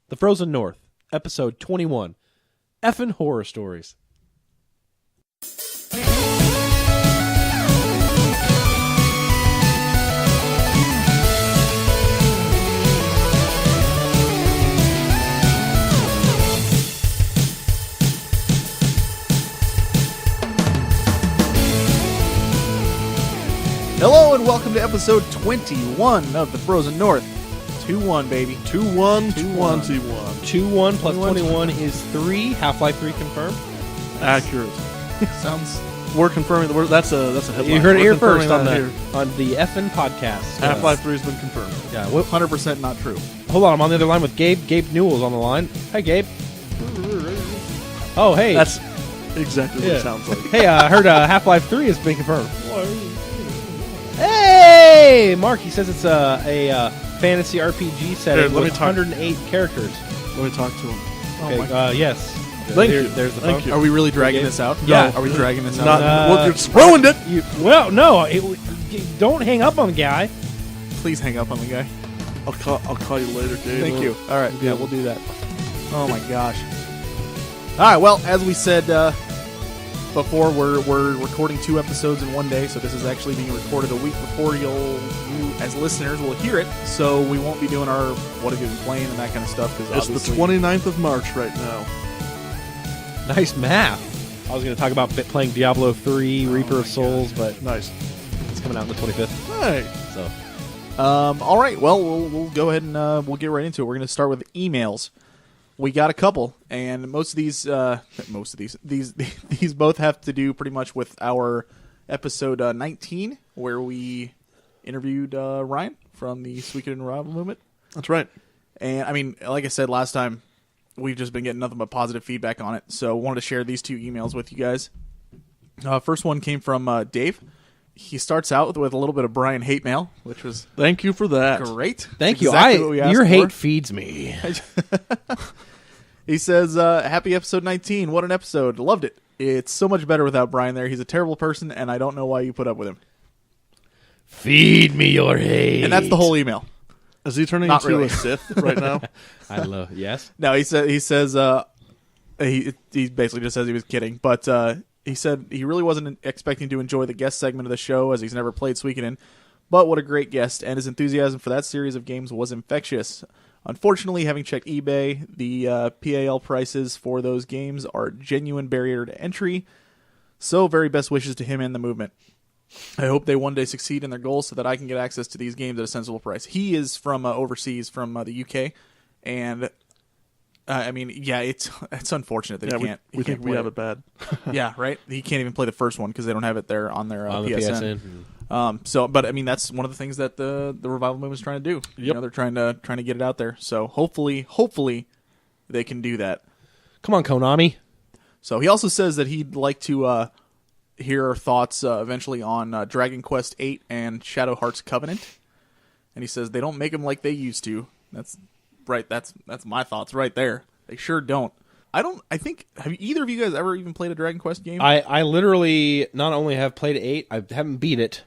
The Frozen North, Episode 21, Effin' Horror Stories. Hello and welcome to episode 21 of The Frozen North. 2-1, baby. 2-1, 2-1, 2-1 plus 21 is 3. Half-Life 3 confirmed. Accurate. Sounds... We're confirming the word. That's a headline. You heard it We're here first confirming on the Effin' podcast. Half-Life 3 has been confirmed. Yeah. 100% not true. Hold on, I'm on the other line with Gabe. Gabe Newell's on the line. Hi, Gabe. Oh, hey. That's exactly what it sounds like. Hey, I heard Half-Life 3 has been confirmed. Hey, Mark. He says it's a fantasy RPG setting Let me with talk. 108 characters. Let me talk to him. Okay, yes. Thank you. There's the Thank phone. you. Are we really dragging this out? Yeah. Are we dragging this out? Not, Uh, well, it's ruined it. Well, no. Don't hang up on the guy. Please hang up on the guy. I'll call you later, Dave. Thank you. All right. Yeah, we'll do that. Oh my gosh. All right. Well, as we said before, we're recording 2 episodes in one day, so this is actually being recorded a week before you as listeners will hear it. So we won't be doing our what have you been playing and that kind of stuff because It's the 29th of March right now. Nice math. I was going to talk about playing Diablo 3, Reaper of Souls, but Nice. it's coming out on the 25th. Hey. So all right. Well, we'll go ahead and we'll get right into it. We're going to start with emails. We got a couple, and most of these these both have to do pretty much with our episode 19, where we interviewed Ryan from the Suikoden Revival Movement. That's right. And I mean, like I said last time, we've just been getting nothing but positive feedback on it. So wanted to share these 2 emails with you guys. First one came from Dave. He starts out with a little bit of Brian hate mail, which was Thank you for that. great. thank Exactly you. what we asked Your for. hate feeds me. He says, happy episode 19. What an episode. Loved it. It's so much better without Brian there. He's a terrible person, and I don't know why you put up with him. Feed me your hate. And that's the whole email. Is he turning Not into really. a Sith right now? I love. Yes. No, he says he basically just says he was kidding, but he said he really wasn't expecting to enjoy the guest segment of the show as he's never played Suikoden, but what a great guest, and his enthusiasm for that series of games was infectious. Unfortunately, having checked eBay, the PAL prices for those games are genuine barrier to entry, so very best wishes to him and the movement. I hope they one day succeed in their goals so that I can get access to these games at a sensible price. He is from overseas, from the UK, and I mean, yeah, it's unfortunate that Yeah, he can't. we think we have it bad. Yeah, right. He can't even play the first one because they don't have it there on their On the PSN. So, but I mean, that's one of the things that the revival movement is trying to do. You know, they're trying to get it out there. So hopefully they can do that. Come on, Konami. So he also says that he'd like to hear our thoughts eventually on Dragon Quest VIII and Shadow Hearts Covenant. And he says they don't make them like they used to. That's right. That's my thoughts right there. They sure don't. I think, have either of you guys ever even played a Dragon Quest game? I literally not only have played 8, I haven't beat it,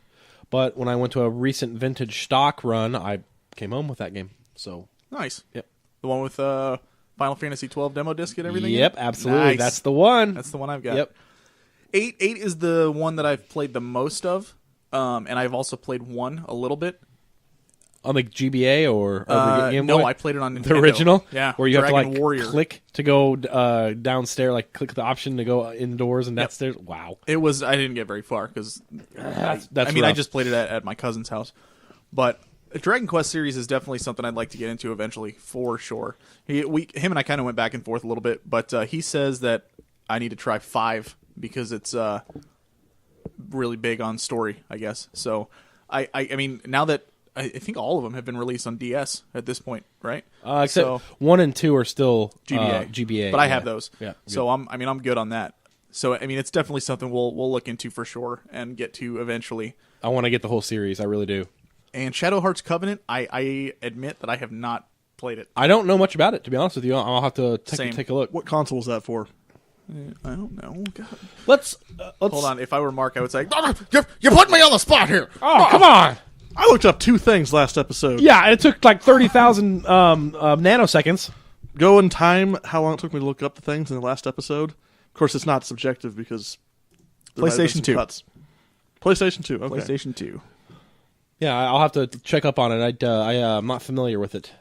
but when I went to a recent vintage stock run, I came home with that game. So Nice. Yep. The one with Final Fantasy 12 demo disc and everything? Yep, in? absolutely. Nice. That's the one. That's the one I've got. Yep. 8 is the one that I've played the most of, and I've also played 1 a little bit. On the GBA or the Game Boy? No, I played it on Nintendo. The original? Yeah. Where you Dragon have to Warrior. click to go downstairs, click the option to go indoors and downstairs. Wow. It was. I didn't get very far because That's I rough. just played it at my cousin's house. But the Dragon Quest series is definitely something I'd like to get into eventually, for sure. Him and I kind of went back and forth a little bit, but he says that I need to try 5 because it's really big on story, I guess. So I mean, now that I think all of them have been released on DS at this point, right? Except 1 and 2 are still GBA. GBA. But I have those. Yeah. So I'm good on that. So I mean, it's definitely something we'll look into for sure and get to eventually. I want to get the whole series. I really do. And Shadow Hearts Covenant, I admit that I have not played it. I don't know much about it, to be honest with you. I'll have to Same. take a look. What console was that for? I don't know. God. Let's Hold on. If I were Mark, I would say, you put me on the spot here. Oh, come on. I looked up 2 things last episode. Yeah, it took like 30,000 nanoseconds. go in time how long it took me to look up the things in the last episode. Of course, it's not subjective because there might have been PlayStation some 2. cuts. PlayStation 2. Okay. PlayStation 2. Yeah, I'll have to check up on it. I'm not familiar with it.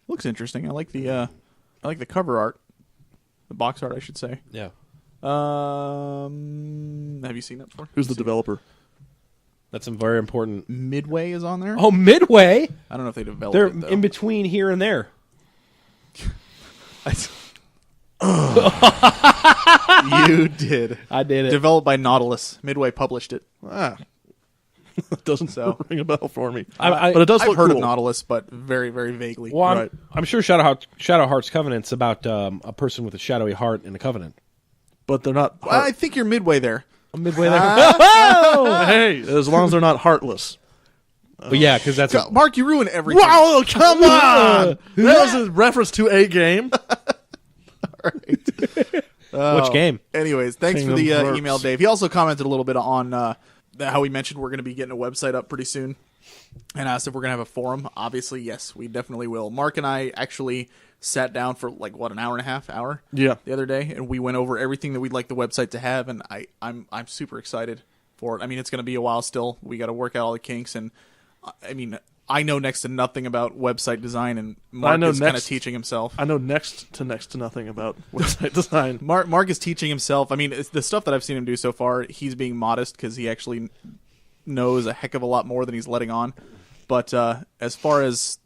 Looks interesting. I like the cover art, the box art, I should say. Yeah, Have you seen that before? Who's the developer? that's some very important. Midway is on there. Oh, Midway. I don't know if they developed They're it though. in between here and there. You did. I did it. Developed by Nautilus. Midway published it. That doesn't So- ring a bell for me. I- but it does I've look heard cool. of Nautilus, but very, very vaguely. Well, Right. I'm sure Shadow Heart's Covenant's about a person with a shadowy heart in a covenant. But they're not. Well, I think you're midway there. Midway there. Hey, as long as they're not heartless. But yeah, because that's Mark, you ruin everything. Wow, come on! That was a reference to a game. which game? Anyways, thanks for Kingdom the Hearts. email, Dave. He also commented a little bit on how we mentioned we're going to be getting a website up pretty soon and asked if we're going to have a forum. Obviously, yes, we definitely will. Mark and I actually sat down for an hour and a half Yeah. the other day, and we went over everything that we'd like the website to have, and I'm super excited for it. I mean, it's going to be a while still. We got to work out all the kinks, and I mean, I know next to nothing about website design, and Mark is kind of teaching himself. I know next to nothing about website design. Mark is teaching himself. I mean, it's the stuff that I've seen him do so far, he's being modest because he actually knows a heck of a lot more than he's letting on. But as far as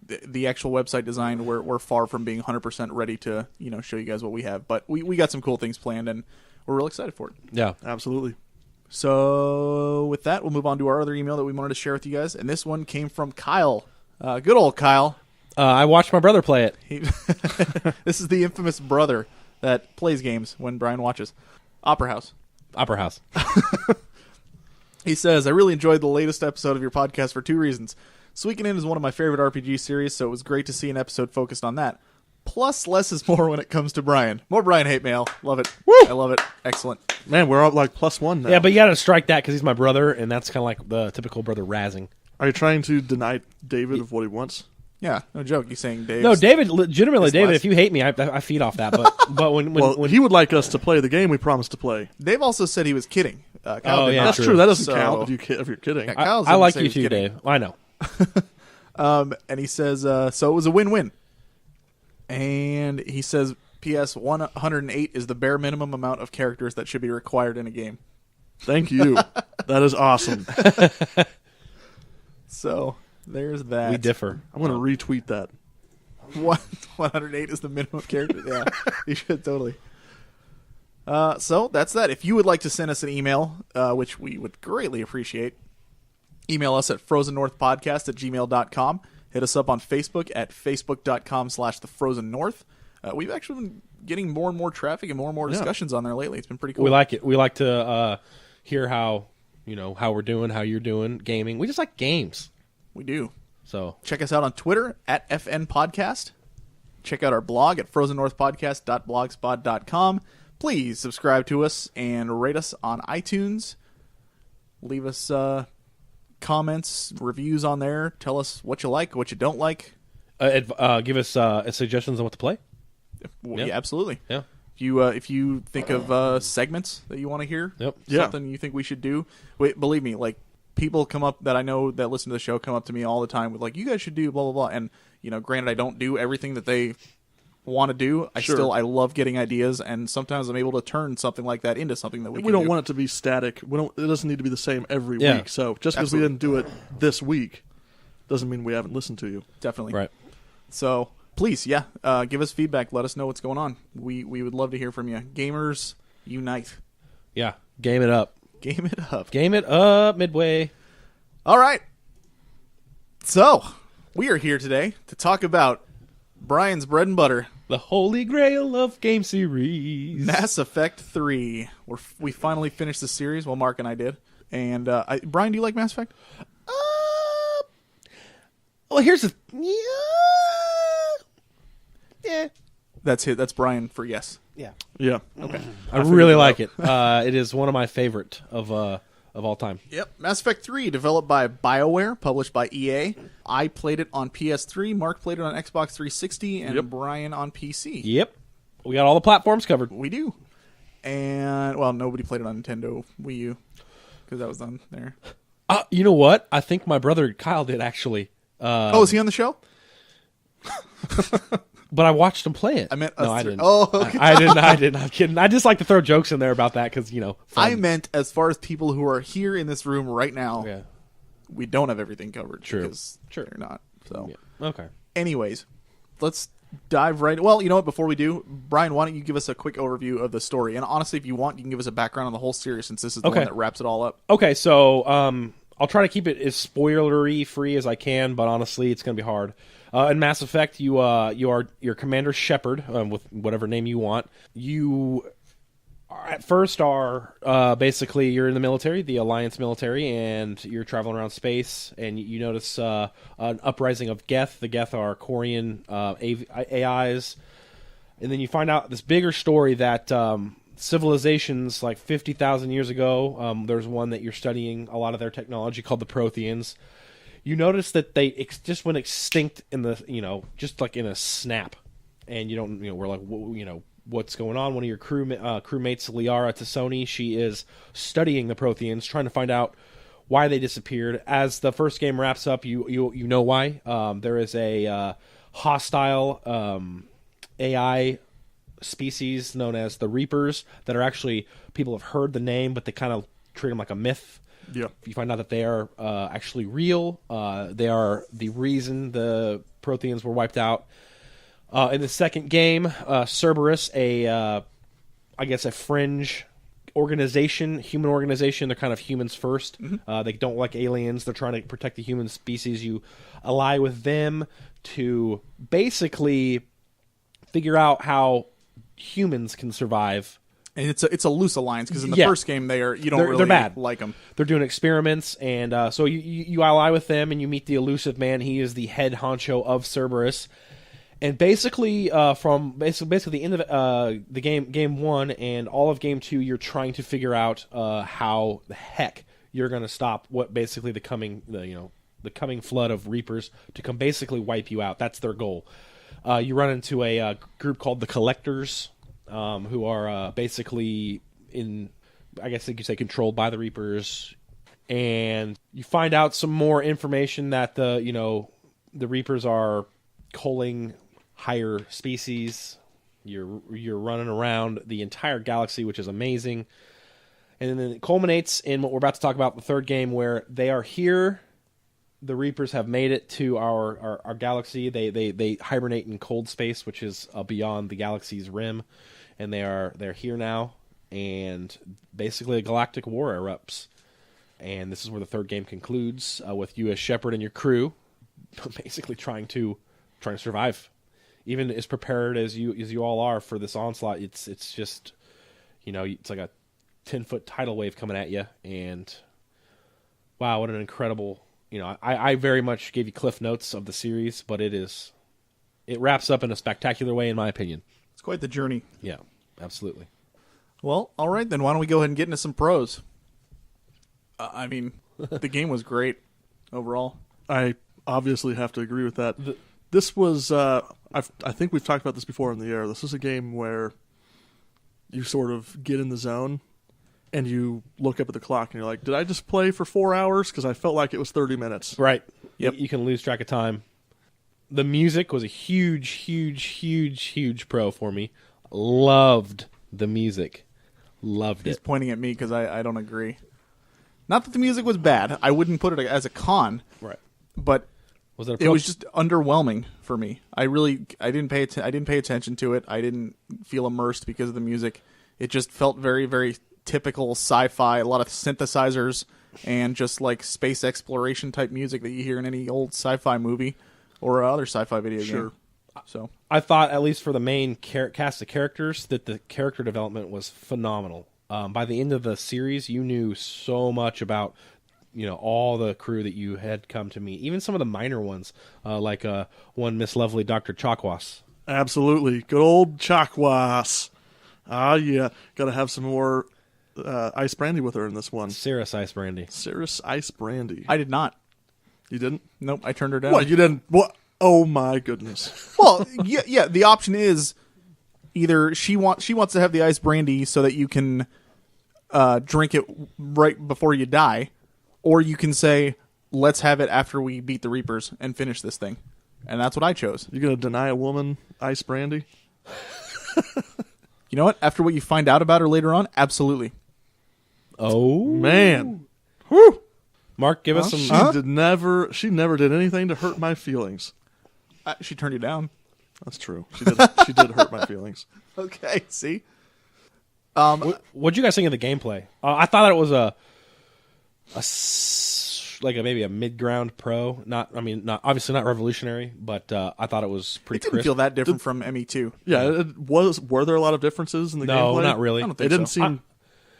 the actual website design, we're far from being 100% ready to show you guys what we have. But we got some cool things planned, and we're real excited for it. Yeah. Absolutely. So with that, we'll move on to our other email that we wanted to share with you guys, and this one came from Kyle. Good old Kyle. I watched my brother play it. This is the infamous brother that plays games when Brian watches. Opera House. Opera House. He says, I really enjoyed the latest episode of your podcast for two reasons. Suikoden is one of my favorite RPG series, so it was great to see an episode focused on that. Plus, less is more when it comes to Brian. More Brian hate mail. Love it. Woo! I love it. Excellent. Man, we're all like +1 now. Yeah, but you got to strike that because he's my brother, and that's kind of like the typical brother razzing. Are you trying to deny David of what he wants? Yeah, no joke. He's saying Dave. No, David, legitimately, It's David, less. if you hate me, I feed off that. But when Well, when he would like us to play the game we promised to play. Dave also said he was kidding. Kyle Oh, did yeah, not. That's true. true. That doesn't So- count if you're kidding. Yeah. I, Kyle's I didn't like say you he was too, kidding. Dave. I know. And he says, so it was a win-win. And he says, P.S. 108 is the bare minimum amount of characters that should be required in a game. Thank you. That is awesome. So there's that. We differ. I'm going to retweet that. 108 is the minimum characters. Yeah, you should totally. So that's that. If you would like to send us an email, which we would greatly appreciate, email us at frozennorthpodcast@gmail.com. Hit us up on Facebook at facebook.com/thefrozennorth. We've actually been getting more and more traffic and more discussions on there lately. It's been pretty cool. We like it. We like to hear how we're doing, how you're doing, gaming. We just like games. We do. So Check us out on Twitter at FN Podcast. Check out our blog at frozennorthpodcast.blogspot.com. Please subscribe to us and rate us on iTunes. Leave us comments, reviews on there. Tell us what you like, what you don't like. give us suggestions on what to play. Yeah, absolutely. Yeah. If you think of segments that you want to hear, Yep. Yeah. something you think we should do, wait, believe me, like people come up that I know that listen to the show come up to me all the time with like, you guys should do blah blah blah. And granted, I don't do everything that they want to do. I love getting ideas, and sometimes I'm able to turn something like that into something that we We can don't do. want it to be static. It doesn't need to be the same every Yeah. week. So just because we Absolutely. didn't do it this week doesn't mean we haven't listened to you. Definitely. Right. So please, give us feedback. Let us know what's going on. We would love to hear from you. Gamers unite. Yeah. Game it up. Game it up. Game it up, Midway. All right. So we are here today to talk about Brian's bread and butter, The holy grail of game series. Mass Effect 3. We finally finished the series. Well, Mark and I did. And Brian, do you like Mass Effect? Well, here's the... Yeah. That's it. That's Brian for yes. Yeah. Yeah. Okay. I really like it. It is one of my favorite of of all time. Yep. Mass Effect 3, developed by BioWare, published by EA. I played it on PS3. Mark played it on Xbox 360, and Brian on PC. Yep. We got all the platforms covered. We do. And, well, nobody played it on Nintendo Wii U, because that was done there. You know what? I think my brother Kyle did, actually. Is he on the show? But I watched him play it. I meant no, us I three. didn't. Oh, okay. I didn't. I'm kidding. I just like to throw jokes in there about that because, fun. I meant as far as people who are here in this room right now, Yeah. we don't have everything covered. True. Because they're not. So, Yeah. Okay. anyways, let's dive right. Well, you know what? Before we do, Brian, why don't you give us a quick overview of the story? And honestly, if you want, you can give us a background on the whole series, since this is the one that wraps it all up. Okay, so I'll try to keep it as spoilery free as I can, but honestly, it's going to be hard. In Mass Effect, you are your Commander Shepard, with whatever name you want. You at first are basically you're in the military, the Alliance military, and you're traveling around space, and you notice an uprising of Geth. The Geth are Quarian AIs, and then you find out this bigger story that civilizations like 50,000 years ago, there's one that you're studying a lot of their technology called the Protheans. You notice that they just went extinct in the, just like in a snap, and you don't, we're like, what's going on? One of your crewmates, Liara Tassoni, she is studying the Protheans, trying to find out why they disappeared. As the first game wraps up, you know why. There is a hostile AI species known as the Reapers that are actually, people have heard the name, but they kind of treat them like a myth. Yeah. You find out that they are actually real. They are the reason the Protheans were wiped out. In the second game, Cerberus, a fringe organization, human organization. They're kind of humans first. Mm-hmm. They don't like aliens. They're trying to protect the human species. You ally with them to basically figure out how humans can survive. And it's a loose alliance, because in the first game they're bad. Like them. They're doing experiments, and so you ally with them, and you meet the elusive man. He is the head honcho of Cerberus, and basically from the end of the game 1 and all of game 2, you're trying to figure out how the heck you're going to stop what basically the coming flood of Reapers to come basically wipe you out. That's their goal. You run into a group called the Collectors. Who are basically controlled by the Reapers, and you find out some more information that the Reapers are culling higher species. You're running around the entire galaxy, which is amazing, and then it culminates in what we're about to talk about, the third game, where they are here. The Reapers have made it to our galaxy. They hibernate in cold space, which is beyond the galaxy's rim. And they're here now, and basically a galactic war erupts. And this is where the third game concludes, with you as Shepard and your crew, basically trying to survive. Even as prepared as you all are for this onslaught, it's just, it's like a 10-foot tidal wave coming at you. And wow, what an incredible, I very much gave you cliff notes of the series, but it wraps up in a spectacular way, in my opinion. It's quite the journey. Yeah, absolutely. Well, all right, then why don't we go ahead and get into some pros? The game was great overall. I obviously have to agree with that. This was, I think we've talked about this before in the air. This is a game where you sort of get in the zone and you look up at the clock and you're like, did I just play for 4 hours? Because I felt like it was 30 minutes. Right. Yep. You can lose track of time. The music was a huge, huge, huge, huge pro for me. Loved the music. Loved it. He's pointing at me because I don't agree. Not that the music was bad. I wouldn't put it as a con. Right. But was it a pro? It was just underwhelming for me. I didn't pay attention to it. I didn't feel immersed because of the music. It just felt very, very typical sci-fi. A lot of synthesizers and just like space exploration type music that you hear in any old sci-fi movie. Or other sci-fi video game. So I thought, at least for the main cast of characters, that the character development was phenomenal. By the end of the series, you knew so much about, all the crew that you had come to meet. Even some of the minor ones, like one Miss Lovely Dr. Chakwas. Absolutely. Good old Chakwas. Ah, yeah. Got to have some more ice brandy with her in this one. Cirrus Ice Brandy. Cirrus Ice Brandy. I did not. You didn't? Nope, I turned her down. What? You didn't? What? Oh my goodness. Well, yeah. The option is either she wants to have the ice brandy so that you can drink it right before you die, or you can say, let's have it after we beat the Reapers and finish this thing. And that's what I chose. You gonna deny a woman ice brandy? You know what? After what you find out about her later on, absolutely. Oh Man. Whew. Mark, give us some. She never did anything to hurt my feelings. She turned you down. That's true. She did hurt my feelings. Okay, see? What'd you guys think of the gameplay? I thought that it was maybe a mid-ground pro. Not obviously not revolutionary, but I thought it was pretty It didn't crisp. feel that different from ME2. Yeah, were there a lot of differences in the gameplay? No, not really. I don't They think didn't so. seem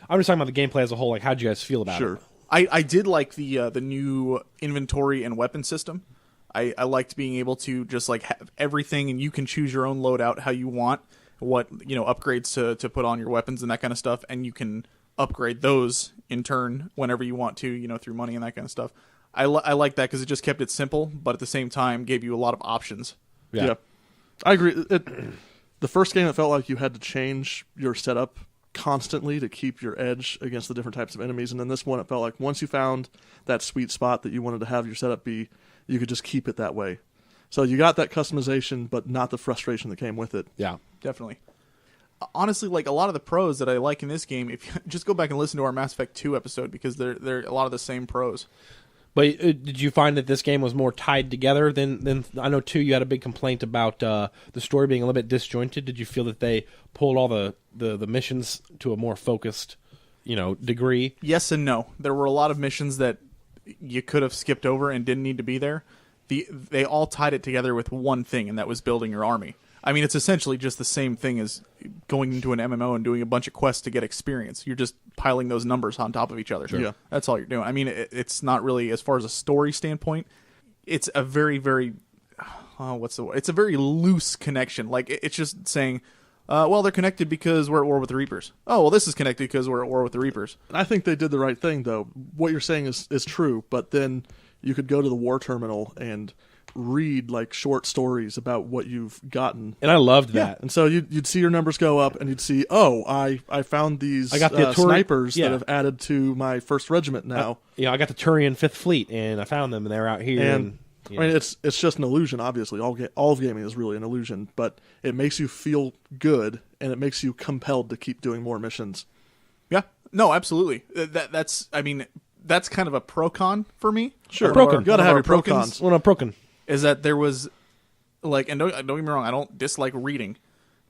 I'm just talking about the gameplay as a whole. Like, how'd you guys feel about sure. it? I did like the new inventory and weapon system. I liked being able to just like have everything, and you can choose your own loadout how you want, what upgrades to put on your weapons and that kind of stuff, and you can upgrade those in turn whenever you want to, through money and that kind of stuff. I like that because it just kept it simple, but at the same time gave you a lot of options. Yeah. I agree. The first game, it felt like you had to change your setup constantly to keep your edge against the different types of enemies. And then this one, it felt like once you found that sweet spot that you wanted to have your setup be, you could just keep it that way. So you got that customization, but not the frustration that came with it. Yeah. Definitely. Honestly, like a lot of the pros that I like in this game, if you just go back and listen to our Mass Effect 2 episode, because they're a lot of the same pros. But did you find that this game was more tied together than I know, too, you had a big complaint about the story being a little bit disjointed. Did you feel that they pulled all the missions to a more focused, degree? Yes and no. There were a lot of missions that you could have skipped over and didn't need to be there. They all tied it together with one thing, and that was building your army. I mean, it's essentially just the same thing as going into an MMO and doing a bunch of quests to get experience. You're just piling those numbers on top of each other. Sure. Yeah. That's all you're doing. I mean, it's not really, as far as a story standpoint, it's a very, very, what's the word? It's a very loose connection. Like, it's just saying, well, they're connected because we're at war with the Reapers. Oh, well, this is connected because we're at war with the Reapers. I think they did the right thing, though. What you're saying is true, but then you could go to the war terminal and read like short stories about what you've gotten. And I loved that. And so you'd see your numbers go up, and you'd see, I found these I got the snipers yeah. that have added to my 1st Regiment now. I got the Turian 5th Fleet, and I found them, and they're out here. And I mean, it's just an illusion, obviously. All of gaming is really an illusion, but it makes you feel good, and it makes you compelled to keep doing more missions. Yeah. No, absolutely. That's kind of a pro-con for me. Sure. Pro-con. You gotta have your pro-cons. Well, no, Proken. Is that there was, like, and don't get me wrong, I don't dislike reading,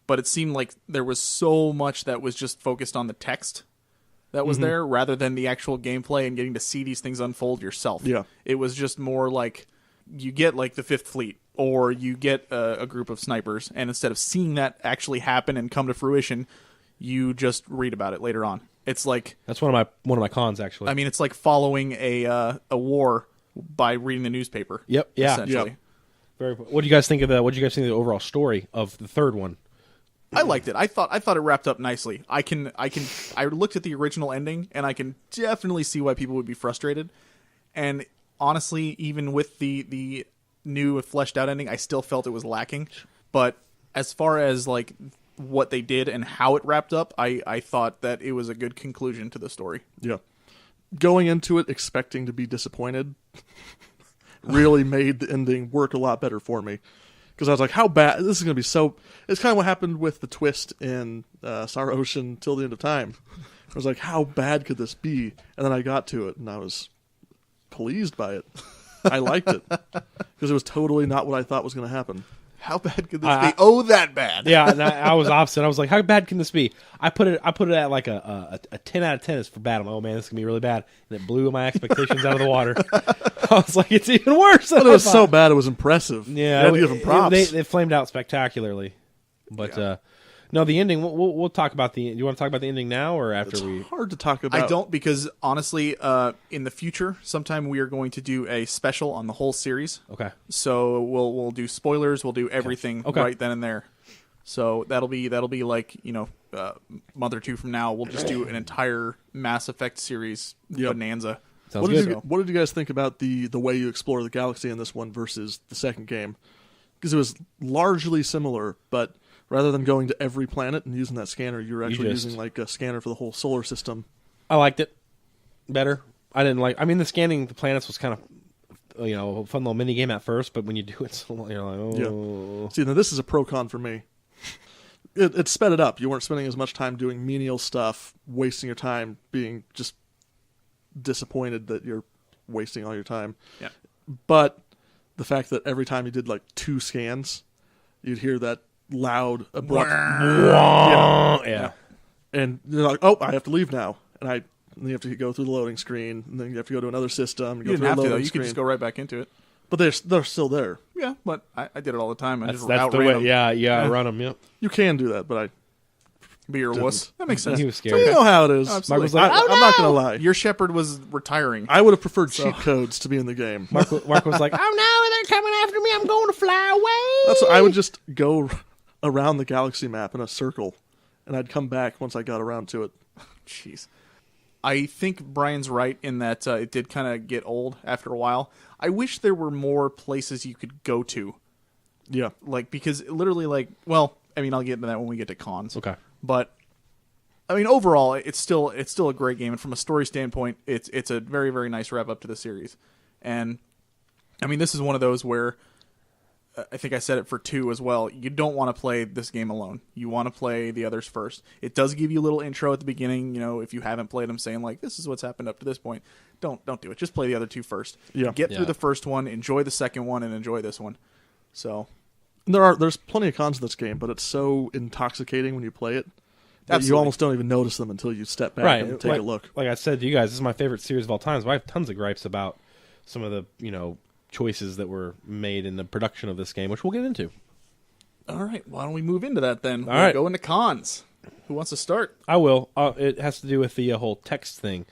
but it seemed like there was so much that was just focused on the text that was there rather than the actual gameplay and getting to see these things unfold yourself. Yeah. It was just more like you get, like, the 5th Fleet, or you get a group of snipers, and instead of seeing that actually happen and come to fruition, you just read about it later on. It's like, That's one of my cons, actually. I mean, it's like following a war by reading the newspaper. Yep. Yeah. Essentially. Yep. What do you guys think of what do you guys think of the overall story of the third one? I liked it. I thought it wrapped up nicely. I looked at the original ending, and I can definitely see why people would be frustrated. And honestly, even with the new fleshed out ending, I still felt it was lacking. But as far as like what they did and how it wrapped up, I thought that it was a good conclusion to the story. Yeah. Going into it expecting to be disappointed really made the ending work a lot better for me. Because I was like, how bad? This is going to be so... It's kind of what happened with the twist in Star Ocean Till the End of Time. I was like, how bad could this be? And then I got to it, and I was pleased by it. I liked it. Because it was totally not what I thought was going to happen. How bad could this be? Oh, that bad. Yeah, and I was opposite. I was like, how bad can this be? I put it at like a 10 out of 10 is for bad. I'm like, oh man, this is going to be really bad. And it blew my expectations out of the water. I was like, it's even worse than But it was I so thought. bad, it was impressive. Yeah, You had to give them props. They flamed out spectacularly. But no, the ending. We'll talk about the. Do you want to talk about the ending now or after It's we? hard to talk about. I don't, because honestly, in the future, sometime we are going to do a special on the whole series. Okay. So we'll do spoilers. We'll do everything Okay. right then and there. So that'll be like, a month or two from now, we'll just do an entire Mass Effect series bonanza. Sounds What good. did you guys think about the way you explore the galaxy in this one versus the second game? Because it was largely similar, but rather than going to every planet and using that scanner, you were actually using like a scanner for the whole solar system. I liked it better. I didn't like. I mean, the scanning the planets was kind of, a fun little mini game at first, but when you do it, you're like, oh. Yeah. See, now this is a pro con for me. It sped it up. You weren't spending as much time doing menial stuff, wasting your time, being just disappointed that you're wasting all your time. Yeah. But the fact that every time you did like 2 scans, you'd hear that loud, abrupt, Yeah. and you're like, "Oh, I have to leave now," and then you have to go through the loading screen, and then you have to go to another system. You go didn't through have a to, though. loading You screen. could just go right back into it. But they're still there. Yeah, but I did it all the time. I That's just the outran way. them. Yeah. Run them. Yep. You can do that, but Be your Didn't. wuss. That makes sense. He was so scared. you know how it is. Absolutely. Mark was like, I'm not gonna lie. Your shepherd was retiring. I would have preferred cheat codes to be in the game. Mark was like, oh no, they're coming after me. I'm going to fly away. That's what, I would just go around the galaxy map in a circle, and I'd come back once I got around to it. Jeez. I think Brian's right in that it did kind of get old after a while. I wish there were more places you could go to. Yeah. Because literally, I'll get into that when we get to cons. Okay. But, overall, it's still a great game. And from a story standpoint, it's a very, very nice wrap up to the series. And, this is one of those where, I think I said it for 2 as well, you don't want to play this game alone. You want to play the others first. It does give you a little intro at the beginning, if you haven't played them, saying, this is what's happened up to this point. Don't do it. Just play the other 2 first. Yeah. Get through Yeah. the first one, enjoy the second one, and enjoy this one. So, There's plenty of cons to this game, but it's so intoxicating when you play it that Absolutely. you almost don't even notice them until you step back Right. and take a look. Like I said to you guys, this is my favorite series of all time. So I have tons of gripes about some of the choices that were made in the production of this game, which we'll get into. all right. Why don't we move into that then? All right. Go into cons. Who wants to start? I will. It has to do with the whole text thing.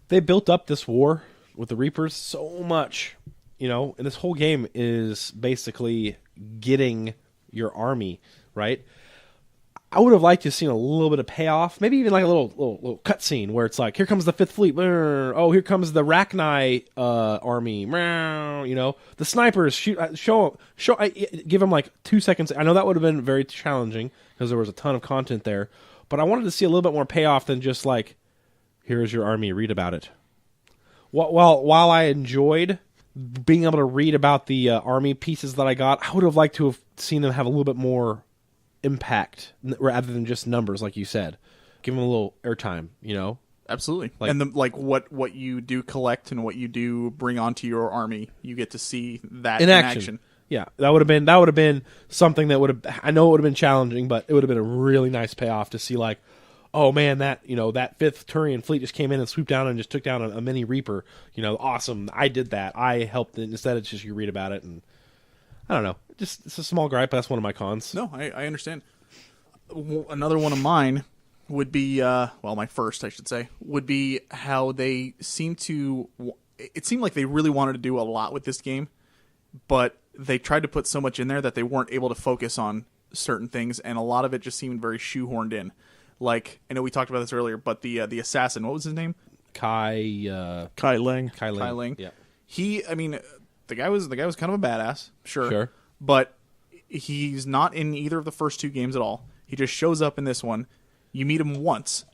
They built up this war with the Reapers so much, and this whole game is basically getting your army, right? I would have liked to have seen a little bit of payoff, maybe even like a little cutscene where it's like, here comes the Fifth Fleet. Oh, here comes the Rachni army. The snipers shoot. Give them like 2 seconds. I know that would have been very challenging because there was a ton of content there, but I wanted to see a little bit more payoff than just like, here's your army. Read about it. While I enjoyed being able to read about the army pieces that I got, I would have liked to have seen them have a little bit more impact rather than just numbers, like you said. Give them a little airtime, Absolutely. Like- And what you do collect and what you do bring onto your army, you get to see that in action. Yeah, that would have been something that would have. I know it would have been challenging, but it would have been a really nice payoff to see like, oh man, that that 5th Turian fleet just came in and swooped down and just took down a mini Reaper. Awesome. I did that. I helped. Instead, it's just you read about it, and I don't know. It's a small gripe. But that's one of my cons. No, I understand. Another one of mine would be, my first, I should say, would be how they seem to. It seemed like they really wanted to do a lot with this game, but they tried to put so much in there that they weren't able to focus on certain things, and a lot of it just seemed very shoehorned in. Like, I know we talked about this earlier, but the assassin, what was his name? Kai Lang. Kai Ling. Yeah. Yeah. The guy was kind of a badass, Sure. but he's not in either of the first 2 games at all. He just shows up in this one. You meet him once.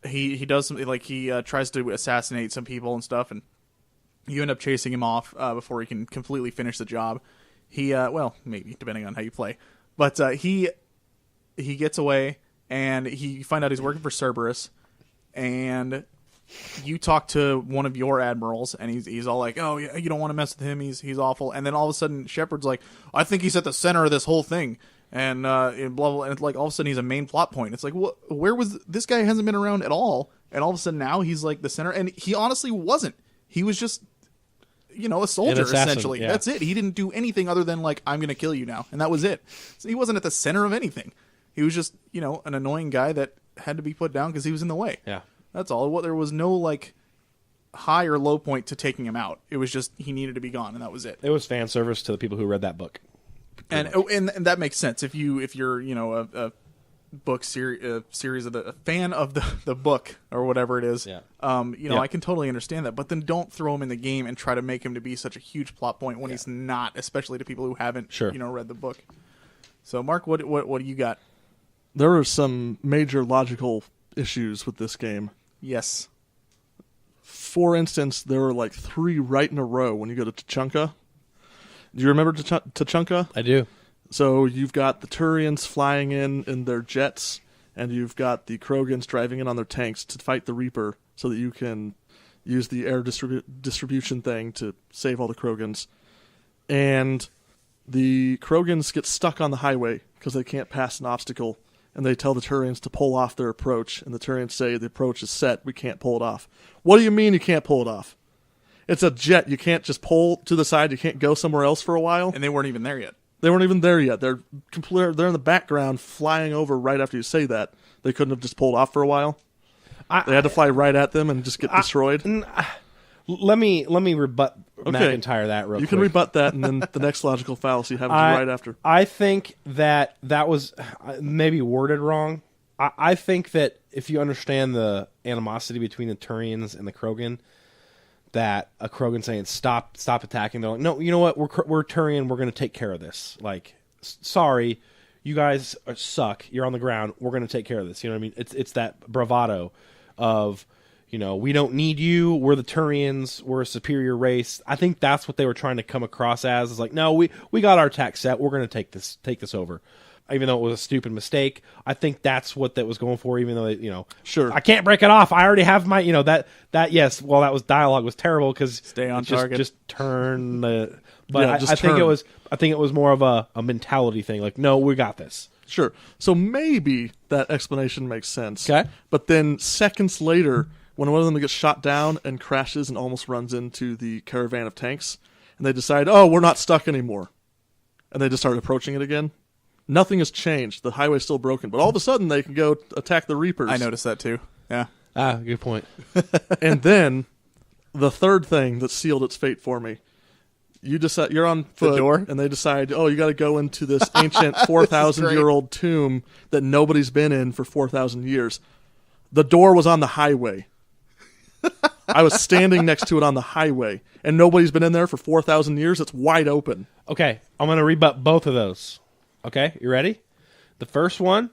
He does something like he tries to assassinate some people and stuff, and you end up chasing him off before he can completely finish the job. He maybe depending on how you play, but he gets away, and you find out he's working for Cerberus, and you talk to one of your admirals, and he's all like, "Oh yeah, you don't want to mess with him. He's awful." And then all of a sudden, Shepard's like, "I think he's at the center of this whole thing," and blah blah. And it's like all of a sudden he's a main plot point. It's like, where was this guy? Hasn't been around at all, and all of a sudden now he's like the center. And he honestly wasn't. He was just a soldier, assassin, essentially. yeah. That's it. He didn't do anything other than like, I'm going to kill you now, and that was it. So he wasn't at the center of anything. He was just an annoying guy that had to be put down because he was in the way. Yeah. That's all. There was no like high or low point to taking him out. It was just he needed to be gone, and that was it. It was fan service to the people who read that book. And that makes sense if you're a book series of a fan of the book or whatever it is. Yeah. I can totally understand that. But then don't throw him in the game and try to make him to be such a huge plot point when he's not, especially to people who haven't read the book. So Mark, what do you got? There are some major logical issues with this game. Yes. For instance, there are like 3 right in a row when you go to Tuchanka. Do you remember Tuchanka? I do. So you've got the Turians flying in their jets, and you've got the Krogans driving in on their tanks to fight the Reaper so that you can use the air distribution thing to save all the Krogans. And the Krogans get stuck on the highway because they can't pass an obstacle, and they tell the Turians to pull off their approach, and the Turians say the approach is set, we can't pull it off. What do you mean you can't pull it off? It's a jet, you can't just pull to the side, you can't go somewhere else for a while. And they weren't even there yet. They weren't even there yet. They're in the background flying over right after you say that. They couldn't have just pulled off for a while. They had to fly right at them and just get destroyed. Let me rebut McIntyre that real quick. You can rebut that, and then the next logical fallacy happens right after. I think that was maybe worded wrong. I think that if you understand the animosity between the Turians and the Krogan, that a Krogan saying stop attacking, they're like, no, you know what, we're Turian, we're going to take care of this. Like, sorry, you guys suck. You're on the ground. We're going to take care of this. You know what I mean? It's that bravado of, we don't need you. We're the Turians. We're a superior race. I think that's what they were trying to come across as. Is like, no, we got our tech set. We're going to take this over. Even though it was a stupid mistake, I think that's what that was going for. Even though sure, I can't break it off. I already have my, that yes. Well, that was dialogue was terrible because stay on target. Just turn the. But yeah, I think it was more of a mentality thing. Like, no, we got this. Sure. So maybe that explanation makes sense. Okay. But then seconds later, when one of them gets shot down and crashes and almost runs into the caravan of tanks, and they decide, oh, we're not stuck anymore, and they just start approaching it again. Nothing has changed. The highway's still broken, but all of a sudden they can go attack the Reapers. I noticed that too. Yeah. Good point. And then the third thing that sealed its fate for me. You decide you're on foot, the door? And they decide, oh, you got to go into this ancient 4,000-year-old tomb that nobody's been in for 4,000 years. The door was on the highway. I was standing next to it on the highway, and nobody's been in there for 4,000 years. It's wide open. Okay, I'm going to rebut both of those. Okay, you ready? The first one,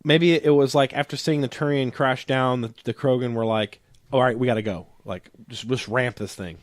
maybe it was like after seeing the Turian crash down, the Krogan were like, all right, we got to go. Like, just ramp this thing.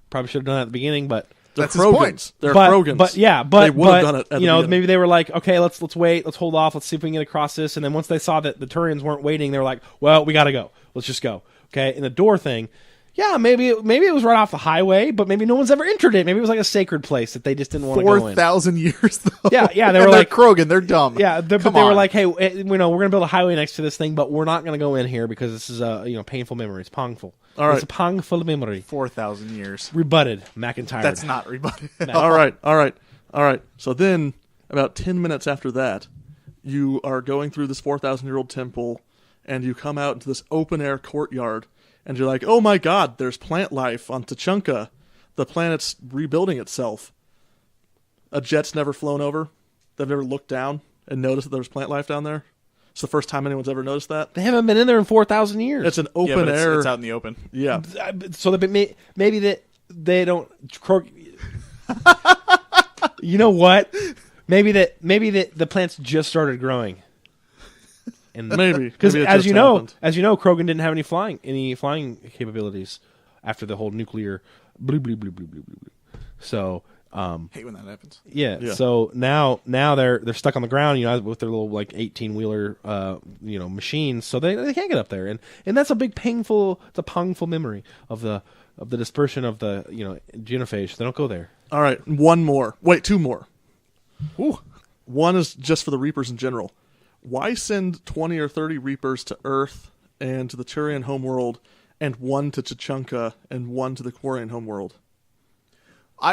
Probably should have done that at the beginning, but... That's his point. They're Krogans. But they would have done it at the beginning. Maybe they were like, okay, let's wait, let's hold off, let's see if we can get across this. And then once they saw that the Turians weren't waiting, they were like, well, we got to go. Let's just go. Okay, and the door thing... Yeah, maybe it was right off the highway, but maybe no one's ever entered it. Maybe it was like a sacred place that they just didn't want to go in. 4,000 years, though. Yeah, they were like Krogan. They're dumb. Yeah, but they were like, hey, we're going to build a highway next to this thing, but we're not going to go in here because this is a painful memory. It's painful. All right, it's a painful memory. 4,000 years. Rebutted, McIntyre. That's not rebutted. All right. So then, about 10 minutes after that, you are going through this 4,000-year-old temple, and you come out into this open-air courtyard. And you're like, oh my god, there's plant life on Tuchanka. The planet's rebuilding itself. A jet's never flown over. They've never looked down and noticed that there's plant life down there. It's the first time anyone's ever noticed that. They haven't been in there in 4,000 years. It's an open air. It's out in the open. Yeah. So maybe that they don't... You know what? Maybe that the plants just started growing. And maybe because as you know, Krogan didn't have any flying capabilities after the whole nuclear blue. So hate when that happens. Yeah. So now they're stuck on the ground, with their little like 18-wheeler machines, so they can't get up there, and that's a painful memory of the dispersion of the genophage. They don't go there. All right, one more. Wait, two more. Ooh. One is just for the Reapers in general. Why send 20 or 30 Reapers to Earth and to the Turian homeworld, and one to Tuchanka and one to the Quarian homeworld?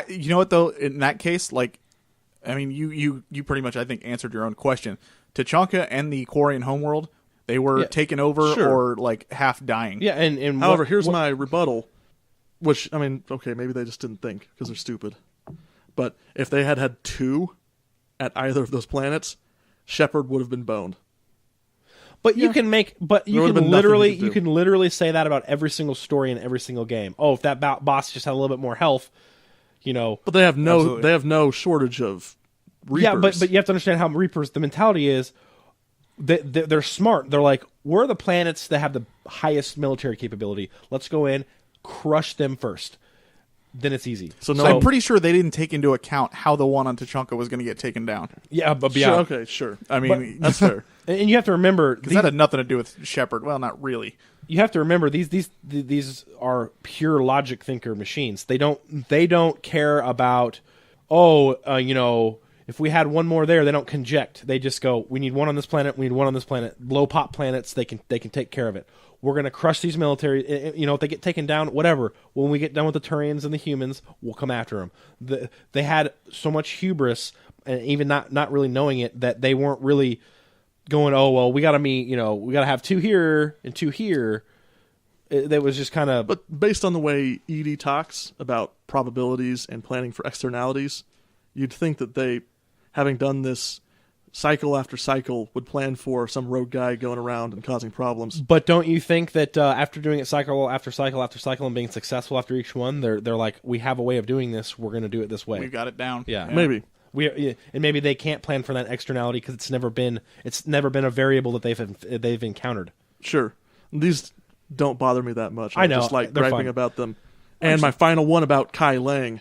You know what though? In that case, you pretty much I think answered your own question. Tuchanka and the Quarian homeworld, they were taken over or like half dying. Yeah, and however, here's my rebuttal. Which maybe they just didn't think because they're stupid. But if they had two, at either of those planets, Shepard would have been boned. But you can There would've been nothing he could you do. can literally say that about every single story in every single game. Oh, if that boss just had a little bit more health, But they have no shortage of Reapers. Yeah, but you have to understand how Reapers. The mentality is they're smart. They're like, where are the planets that have the highest military capability? Let's go in, crush them first. Then it's easy. So no, I'm pretty sure they didn't take into account how the one on Tachanka was going to get taken down. Yeah, but sure, yeah, okay, sure. I mean, That's fair. and you have to remember because that had nothing to do with Shepard. Well, not really. you have to remember these are pure logic thinker machines. They don't care about if we had one more there, they don't conject. They just go, we need one on this planet, we need one on this planet. Low pop planets, they can take care of it. We're going to crush these military, if they get taken down, whatever. When we get done with the Turians and the humans, we'll come after them. They had so much hubris, and even not really knowing it, that they weren't really going, oh, well, we got to have two here and two here. That was just kind of... But based on the way Edie talks about probabilities and planning for externalities, you'd think that they, having done this cycle after cycle, would plan for some rogue guy going around and causing problems. But don't you think that after doing it cycle after cycle after cycle and being successful after each one, they're like, we have a way of doing this, we're going to do it this way. We've got it down. Yeah. Maybe. And maybe they can't plan for that externality because it's never been a variable that they've encountered. Sure. These don't bother me that much. I know, just like they're griping fun. about them. And my final one about Kai Lang.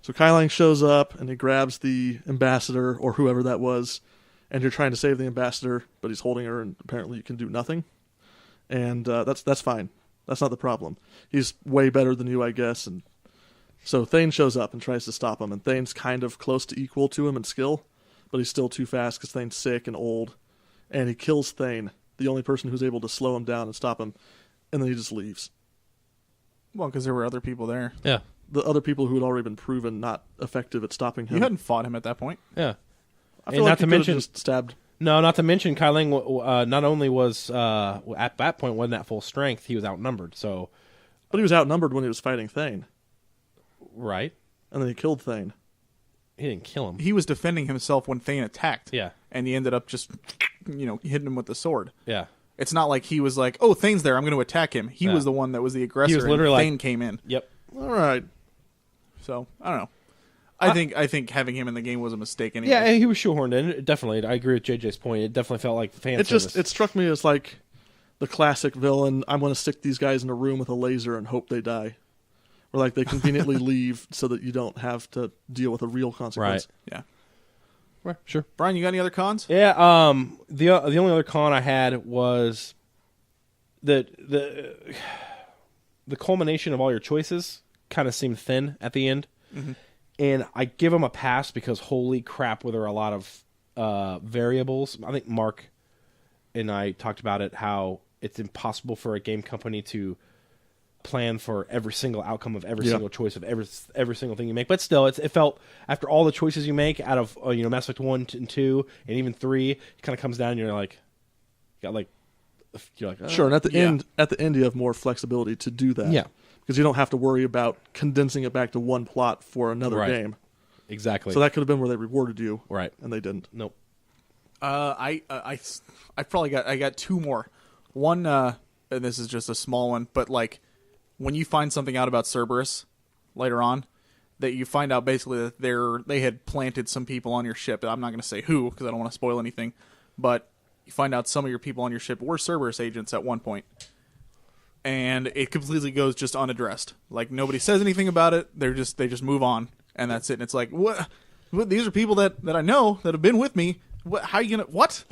So Kai Lang shows up and he grabs the ambassador or whoever that was, and you're trying to save the ambassador, but he's holding her, and apparently you can do nothing. And that's fine. That's not the problem. He's way better than you, I guess. And so Thane shows up and tries to stop him, and Thane's kind of close to equal to him in skill, but he's still too fast because Thane's sick and old. And he kills Thane, the only person who's able to slow him down and stop him, and then he just leaves. Well, because there were other people there. Yeah. The other people who had already been proven not effective at stopping him. You hadn't fought him at that point. Yeah. I feel and like not to you could've mention- just stabbed. No, not to mention Kai Lang not only was at that point wasn't at full strength, he was outnumbered. So But he was outnumbered when he was fighting Thane, right, and then he killed Thane. he didn't kill him. He was defending himself when Thane attacked. Yeah. And he ended up just, hitting him with the sword. Yeah. It's not like he was like, oh, Thane's there, I'm going to attack him. He Yeah. was the one that was the aggressor, He was literally and Thane like- came in. Yep. All right. So, I don't know. I think having him in the game was a mistake anyway. Yeah, he was shoehorned in. Definitely, I agree with JJ's point. It definitely felt like fan service. It struck me as like the classic villain. I'm going to stick these guys in a room with a laser and hope they die, or like they conveniently leave so that you don't have to deal with a real consequence. Yeah. Right, sure. Brian, you got any other cons? Yeah. The only other con I had was the culmination of all your choices kind of seemed thin at the end. Mm-hmm. And I give them a pass because holy crap, were there a lot of variables. I think Mark and I talked about it, how it's impossible for a game company to plan for every single outcome of every single choice of every single thing you make. But still, it felt, after all the choices you make out of Mass Effect 1 and 2 and even 3, it kind of comes down and you're like, oh. Sure, and at the Yeah. end, you have more flexibility to do that. Yeah. because you don't have to worry about condensing it back to one plot for another Right. game. Exactly. So that could have been where they rewarded you, right. and they didn't. Nope. I probably got two more. One, and this is just a small one, but like when you find something out about Cerberus later on, that you find out basically that they had planted some people on your ship. I'm not going to say who because I don't want to spoil anything, but you find out some of your people on your ship were Cerberus agents at one point, and it completely goes just unaddressed. Like nobody says anything about it. They just move on, and that's it. And it's like what these are people that I know that have been with me. How are you gonna what?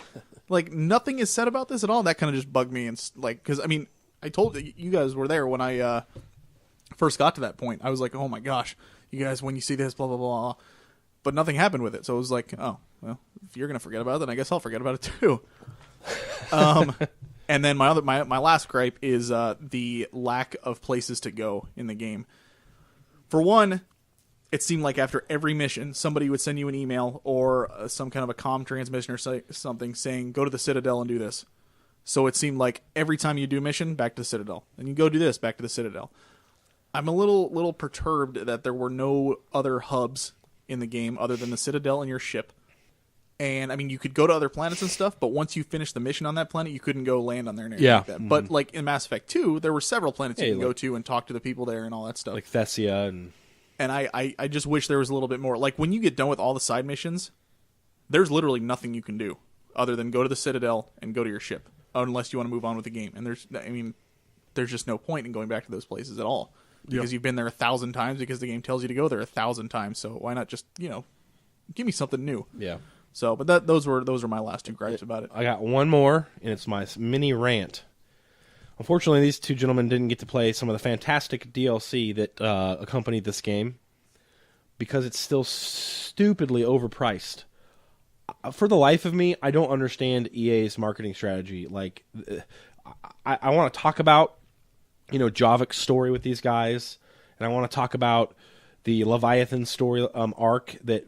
Like nothing is said about this at all. That kind of just bugged me, and like because I mean I told you guys were there when I first got to that point. I was like, oh my gosh, you guys, when you see this, blah blah blah, but nothing happened with it. So it was like, oh well, if you're gonna forget about it, then I guess I'll forget about it too. And then my last gripe is the lack of places to go in the game. For one, it seemed like after every mission, somebody would send you an email or some kind of a comm transmission or something saying, go to the Citadel and do this. So it seemed like every time you do a mission, back to the Citadel. And you go do this, back to the Citadel. I'm a little perturbed that there were no other hubs in the game other than the Citadel and your ship. And I mean, you could go to other planets and stuff, but once you finish the mission on that planet, you couldn't go land on there and anything like that. But like in Mass Effect 2, there were several planets you can go to and talk to the people there and all that stuff. Like Thessia and I just wish there was a little bit more. Like when you get done with all the side missions, there's literally nothing you can do other than go to the Citadel and go to your ship, unless you want to move on with the game. And there's just no point in going back to those places at all because you've been there 1,000 times because the game tells you to go there 1,000 times. So why not just give me something new? Yeah. So, but those were my last two gripes about it. I got one more, and it's my mini rant. Unfortunately, these two gentlemen didn't get to play some of the fantastic DLC that accompanied this game because it's still stupidly overpriced. For the life of me, I don't understand EA's marketing strategy. Like, I want to talk about, Javik's story with these guys, and I want to talk about the Leviathan story arc that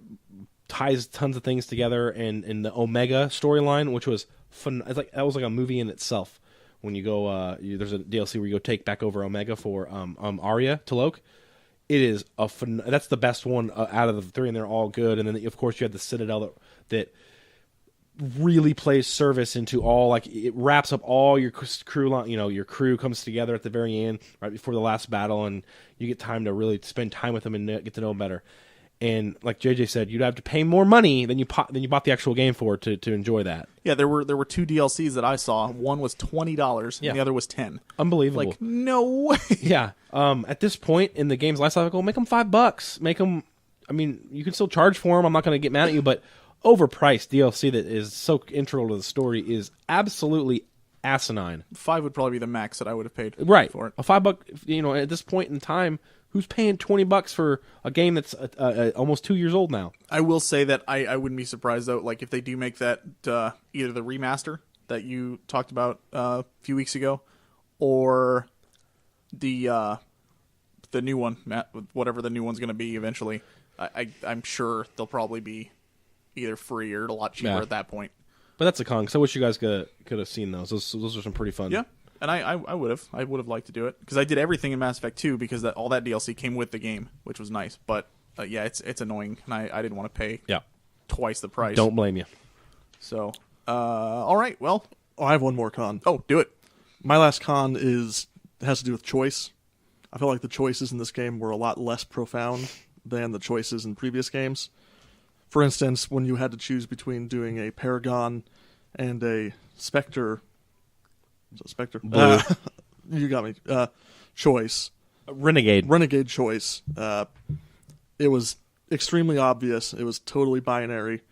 ties tons of things together, and the Omega storyline, which was fun. That was like a movie in itself. When you go, there's a DLC where you go take back over Omega for Arya T'Lok. It is that's the best one out of the three, and they're all good. And then of course you have the Citadel that really plays service into all, like, it wraps up all your crew. Your crew comes together at the very end, right before the last battle, and you get time to really spend time with them and get to know them better. And like JJ said, you'd have to pay more money than you bought the actual game for to enjoy that. Yeah, there were two DLCs that I saw. One was $20, and the other was $10. Unbelievable! Like, no way. Yeah. At this point in the game's life cycle, make them $5. Make them. I mean, you can still charge for them. I'm not going to get mad at you, but overpriced DLC that is so integral to the story is absolutely asinine. $5 would probably be the max that I would have paid. Right. For it. A $5. At this point in time. Who's paying $20 for a game that's almost 2 years old now? I will say that I wouldn't be surprised, though, like if they do make that either the remaster that you talked about a few weeks ago, or the new one, whatever the new one's going to be eventually. I'm sure they'll probably be either free or a lot cheaper at that point. But that's a con, because I wish you guys could have seen those. Those are some pretty fun. Yeah. And I would have. I would have liked to do it because I did everything in Mass Effect 2 because all that DLC came with the game, which was nice. But it's annoying, and I didn't want to pay twice the price. Don't blame you. So, all right. Well, I have one more con. Oh, do it. My last con has to do with choice. I feel like the choices in this game were a lot less profound than the choices in previous games. For instance, when you had to choose between doing a Paragon and a Spectre. Is it Spectre? Blue. You got me. Choice. Renegade choice. It was extremely obvious. It was totally binary.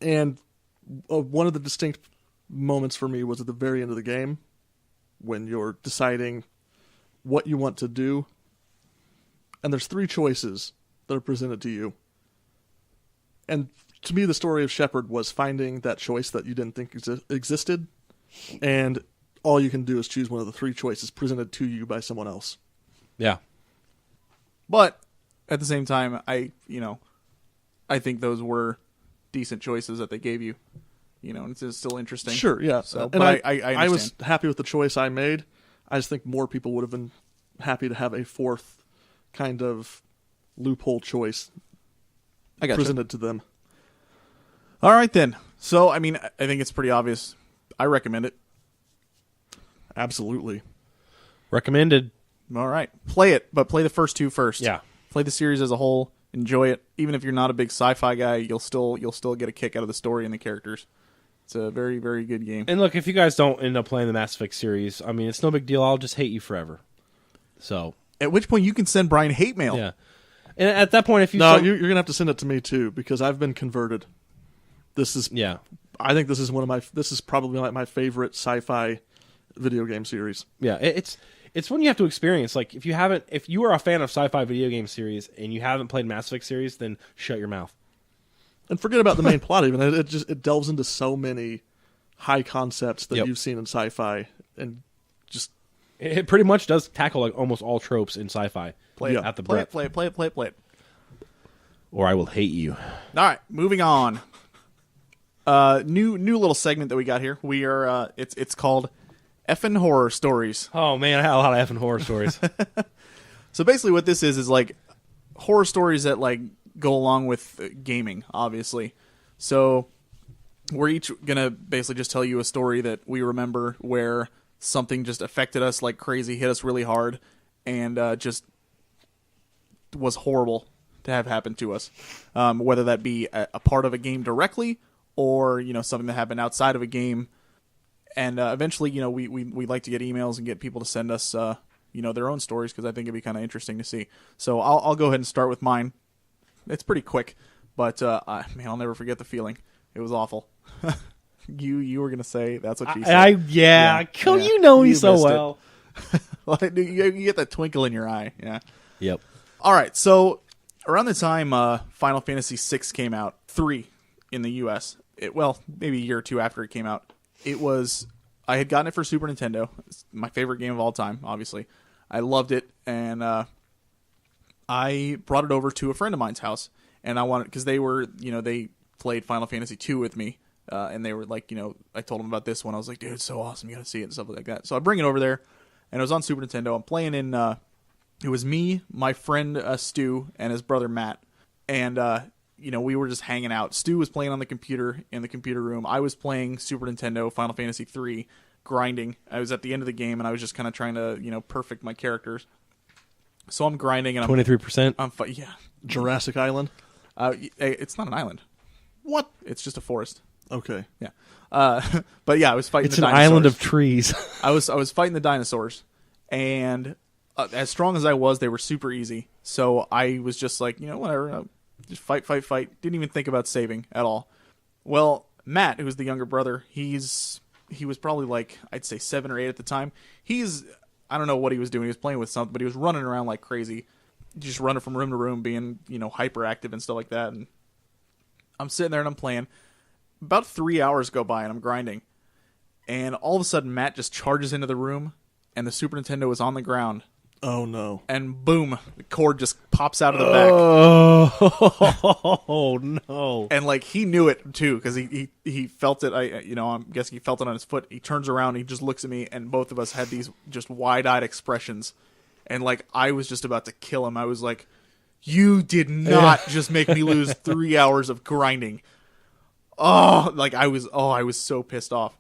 And one of the distinct moments for me was at the very end of the game when you're deciding what you want to do. And there's 3 choices that are presented to you. And to me, the story of Shepard was finding that choice that you didn't think existed. And all you can do is choose one of the 3 choices presented to you by someone else. Yeah. But at the same time, I think those were decent choices that they gave you. And it's still interesting. Sure, yeah. So, and but I was happy with the choice I made. I just think more people would have been happy to have a 4th kind of loophole choice presented to them. All right, then. So, I mean, I think it's pretty obvious. I recommend it. Absolutely. Recommended. All right. Play it, but play the first 2 first. Yeah. Play the series as a whole. Enjoy it. Even if you're not a big sci-fi guy, you'll still get a kick out of the story and the characters. It's a very, very good game. And look, if you guys don't end up playing the Mass Effect series, I mean, it's no big deal. I'll just hate you forever. So. At which point you can send Brian hate mail. Yeah. And at that point, if you... No, you're going to have to send it to me, too, because I've been converted. This is... Yeah. I think this is probably like my favorite sci-fi video game series. Yeah, it's one you have to experience. Like if you are a fan of sci-fi video game series and you haven't played Mass Effect series, then shut your mouth. And forget about the main plot even. It delves into so many high concepts that you've seen in sci-fi, and just it pretty much does tackle like almost all tropes in sci-fi. Play it. At the play breadth. it. Or I will hate you. All right, moving on. New little segment that we got here. We are it's called Effin' Horror Stories. Oh man, I had a lot of effing horror stories. So basically what this is like horror stories that like go along with gaming, obviously. So we're each going to basically just tell you a story that we remember where something just affected us like crazy, hit us really hard, and just was horrible to have happen to us. Whether that be a part of a game directly or, something that happened outside of a game. And eventually, we like to get emails and get people to send us, their own stories, because I think it'd be kind of interesting to see. So I'll go ahead and start with mine. It's pretty quick, but I'll never forget the feeling. It was awful. You were gonna say that's what she said. Kill, you know me You so missed it. well. Well, you get that twinkle in your eye. Yeah. Yep. All right. So around the time Final Fantasy VI came out, 3 in the U.S. Maybe a year or two after it came out, I had gotten it for Super Nintendo. It's my favorite game of all time, obviously. I loved it, and I brought it over to a friend of mine's house, and I wanted, because they played Final Fantasy II with me, and they were like, I told them about this one. I was like, dude, it's so awesome. You got to see it and stuff like that. So I bring it over there, and it was on Super Nintendo. I'm playing in, it was me, my friend Stu, and his brother Matt, and we were just hanging out. Stu was playing on the computer in the computer room. I was playing Super Nintendo Final Fantasy III, grinding. I was at the end of the game, and I was just kind of trying to, perfect my characters. So I'm grinding, and 23%. Yeah. Jurassic Island. It's not an island. What? It's just a forest. Okay. Yeah. But yeah, I was fighting It's the an dinosaurs. island of trees. I was fighting the dinosaurs, and as strong as I was, they were super easy. So I was just like, whatever. Just fight. Didn't even think about saving at all. Well, Matt, who was the younger brother, he was probably like, I'd say 7 or 8 at the time. I don't know what he was doing. He was playing with something, but he was running around like crazy, just running from room to room, being, hyperactive and stuff like that. And I'm sitting there and I'm playing. About 3 hours go by and I'm grinding. And all of a sudden, Matt just charges into the room, and the Super Nintendo is on the ground. Oh no! And boom, the cord just pops out of the back. Oh no! And like he knew it too, because he felt it. I'm guessing he felt it on his foot. He turns around, he just looks at me, and both of us had these just wide-eyed expressions. And like I was just about to kill him. I was like, "You did not just make me lose 3 hours of grinding." I was so pissed off.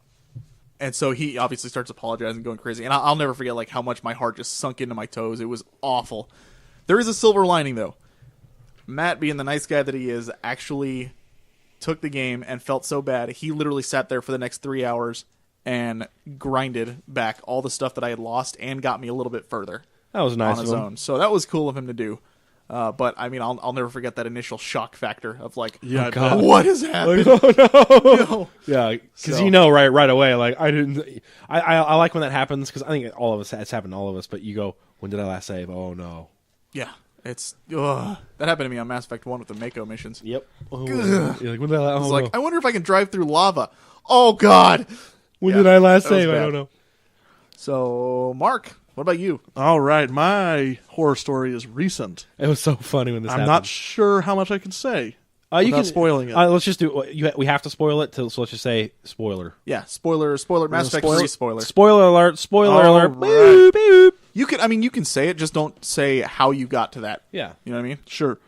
And so he obviously starts apologizing, going crazy. And I'll never forget like how much my heart just sunk into my toes. It was awful. There is a silver lining, though. Matt, being the nice guy that he is, actually took the game and felt so bad. He literally sat there for the next 3 hours and grinded back all the stuff that I had lost and got me a little bit further. That was nice on his of him. own. So that was cool of him to do. But I mean, I'll never forget that initial shock factor of like, Yeah, I God. bet. what has happened? No. Yeah, because So- right away. Like I didn't. I like when that happens, because I think all of us, it's happened to all of us. But you go, when did I last save? Oh no. Yeah, that happened to me on Mass Effect 1 with the Mako missions. Yep. Oh, you're like, when did I? It's Oh, like, no. I wonder if I can drive through lava. Oh God. When Yeah, did I last that was save? I bad. don't know. So, Mark, what about you? All right, my horror story is recent. It was so funny when this I'm happened. not sure how much I can say You without can spoiling it. Let's just do. We have to spoil it. So let's just say spoiler. Yeah, spoiler. Mass Effect spoil 3 it? spoiler. Spoiler alert! Spoiler All alert! right. Boop, boop. You can say it, just don't say how you got to that. Yeah. You know what I mean? Sure.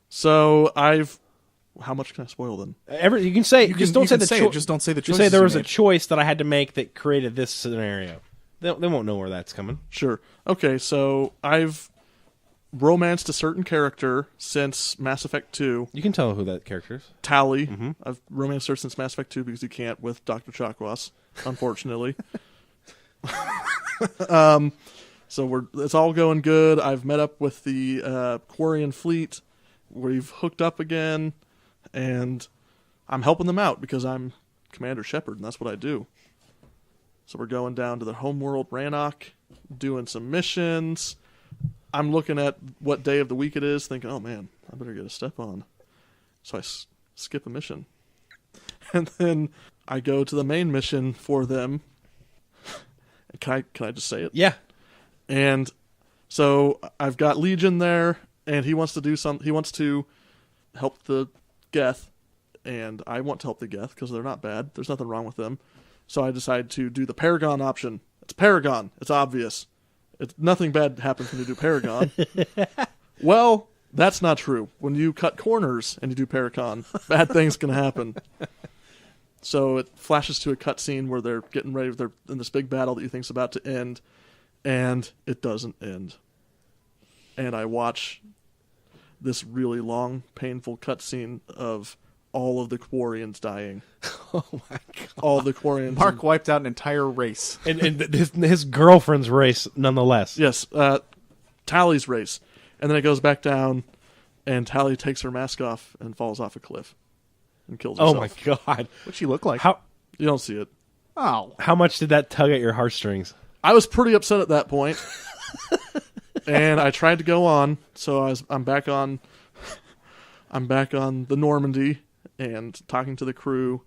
So how much can I spoil then? You can say. You just can- don't you say can the say cho- it, just don't say the Just say choices there you was a made. choice that I had to make that created this scenario. They won't know where that's coming. Sure. Okay, so I've romanced a certain character since Mass Effect 2, You can tell who that character is. Tally. I've romanced her since Mass Effect 2 because you can't with Dr. Chakwas, unfortunately. So it's all going good. I've met up with the Quarian fleet. We've hooked up again, and I'm helping them out because I'm Commander Shepard, and that's what I do. So we're going down to the homeworld Rannoch, doing some missions. I'm looking at what day of the week it is, thinking, oh man, I better get a step on. So I skip a mission. And then I go to the main mission for them. Can I just say it? Yeah. And so I've got Legion there, and he wants to do some. He wants to help the Geth, and I want to help the Geth because they're not bad. There's nothing wrong with them. So I decide to do the Paragon option. It's Paragon. It's obvious. Nothing bad happens when you do Paragon. Well, That's not true. When you cut corners and you do Paracon, bad things can happen. So it flashes to a cutscene where they're getting ready. They're in this big battle that you think's about to end, and it doesn't end. And I watch this really long, painful cutscene of all of the Quarians dying. Oh my god! All the Quarians. Mark wiped out an entire race. And his girlfriend's race, nonetheless. Yes, Tally's race. And then it goes back down, and Tally takes her mask off and falls off a cliff and kills herself. Oh my god! What'd she look like? How You don't see it. Oh. how much did that tug at your heartstrings? I was pretty upset at that point, and I tried to go on. So I'm back on the Normandy and talking to the crew,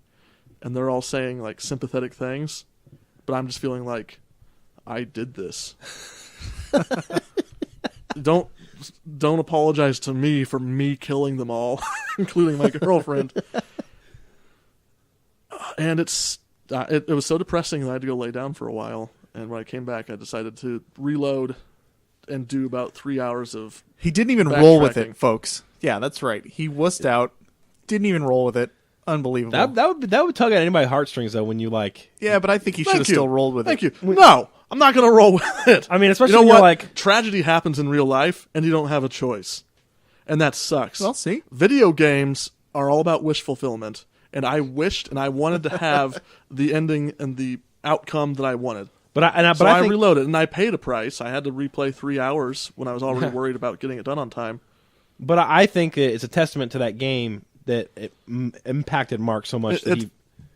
and they're all saying like sympathetic things, but I'm just feeling like I did this. Don't apologize to me for me killing them all, including my girlfriend. And it was so depressing that I had to go lay down for a while. And when I came back, I decided to reload and do about 3 hours of. He didn't even roll with Backtracking. it, folks. Yeah, that's right. He wussed out. Didn't even roll with it. Unbelievable. That would tug at anybody's heartstrings though when you like. Yeah, but I think he should have Thank you. still rolled with Thank it. you. No, I'm not going to roll with it. I mean, especially you know when you're what? like. Tragedy happens in real life, and you don't have a choice, and that sucks. Well, see? Video games are all about wish fulfillment, and I wished and I wanted to have the ending and the outcome that I wanted. But I think, reloaded, and I paid a price. I had to replay 3 hours when I was already worried about getting it done on time. But I think it's a testament to that game that it impacted Mark so much that he.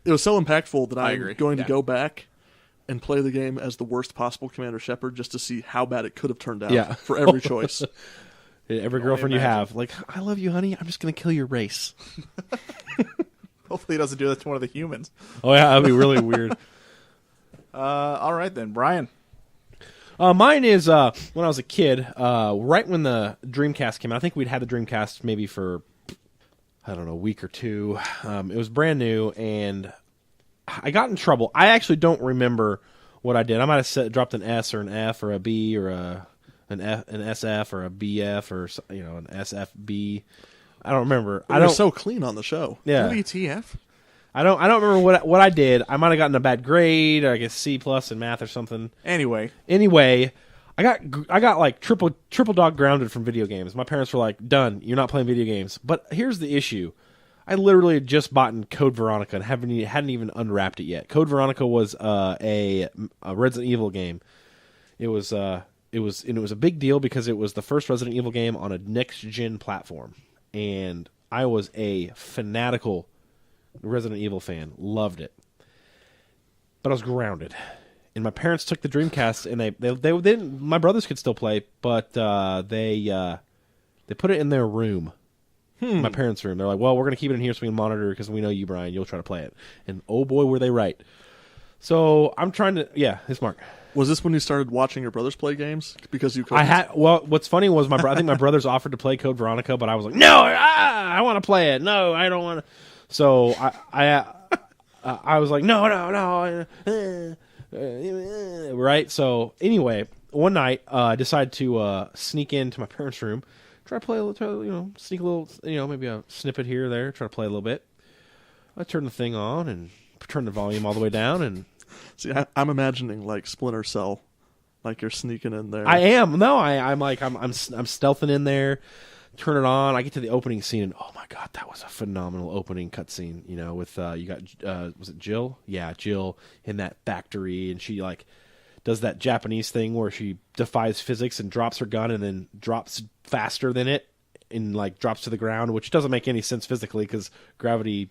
It was so impactful that I I'm agree. going Yeah. to go back and play the game as the worst possible Commander Shepard just to see how bad it could have turned out Yeah. for every choice. Every girlfriend you imagine. have, like, I love you, honey. I'm just gonna kill your race. Hopefully he doesn't do that to one of the humans. Oh yeah, that'd be really weird. All right, then. Brian. Mine is when I was a kid, right when the Dreamcast came out. I think we'd had the Dreamcast maybe for I don't know, a week or two. It was brand new, and I got in trouble. I actually don't remember what I did. I might have dropped an S or an F or a B or an SF or a BF or an SFB. I don't remember. I You're don't. so clean on the show. Yeah. WTF? I don't remember what I did. I might have gotten a bad grade, or I guess C+ in math or something. Anyway. I got like triple dog grounded from video games. My parents were like, "Done. You're not playing video games." But here's the issue: I literally had just bought Code Veronica and hadn't even unwrapped it yet. Code Veronica was a Resident Evil game. It was a big deal because it was the first Resident Evil game on a next gen platform, and I was a fanatical Resident Evil fan. Loved it, but I was grounded. And my parents took the Dreamcast, and they didn't. My brothers could still play, but they put it in their room, my parents' room. They're like, "Well, we're gonna keep it in here so we can monitor because we know you, Brian. You'll try to play it." And oh boy, were they right. So I'm trying to. Yeah, it's Mark. Was this when you started watching your brothers play games because you couldn't? Well, what's funny was I think my brothers offered to play Code Veronica, but I was like, "No, I want to play it. No, I don't want to." So I was like, "No." Right. So anyway, one night I decided to sneak into my parents' room, try to play sneak a little, maybe a snippet here or there, try to play a little bit. I turned the thing on and turned the volume all the way down, and See, I'm imagining like Splinter Cell, like you're sneaking in there. I am. No, I'm stealthing in there. Turn it on. I get to the opening scene, and oh my god, that was a phenomenal opening cutscene. With you got was it Jill? Yeah, Jill in that factory, and she like does that Japanese thing where she defies physics and drops her gun and then drops faster than it and like drops to the ground, which doesn't make any sense physically because gravity,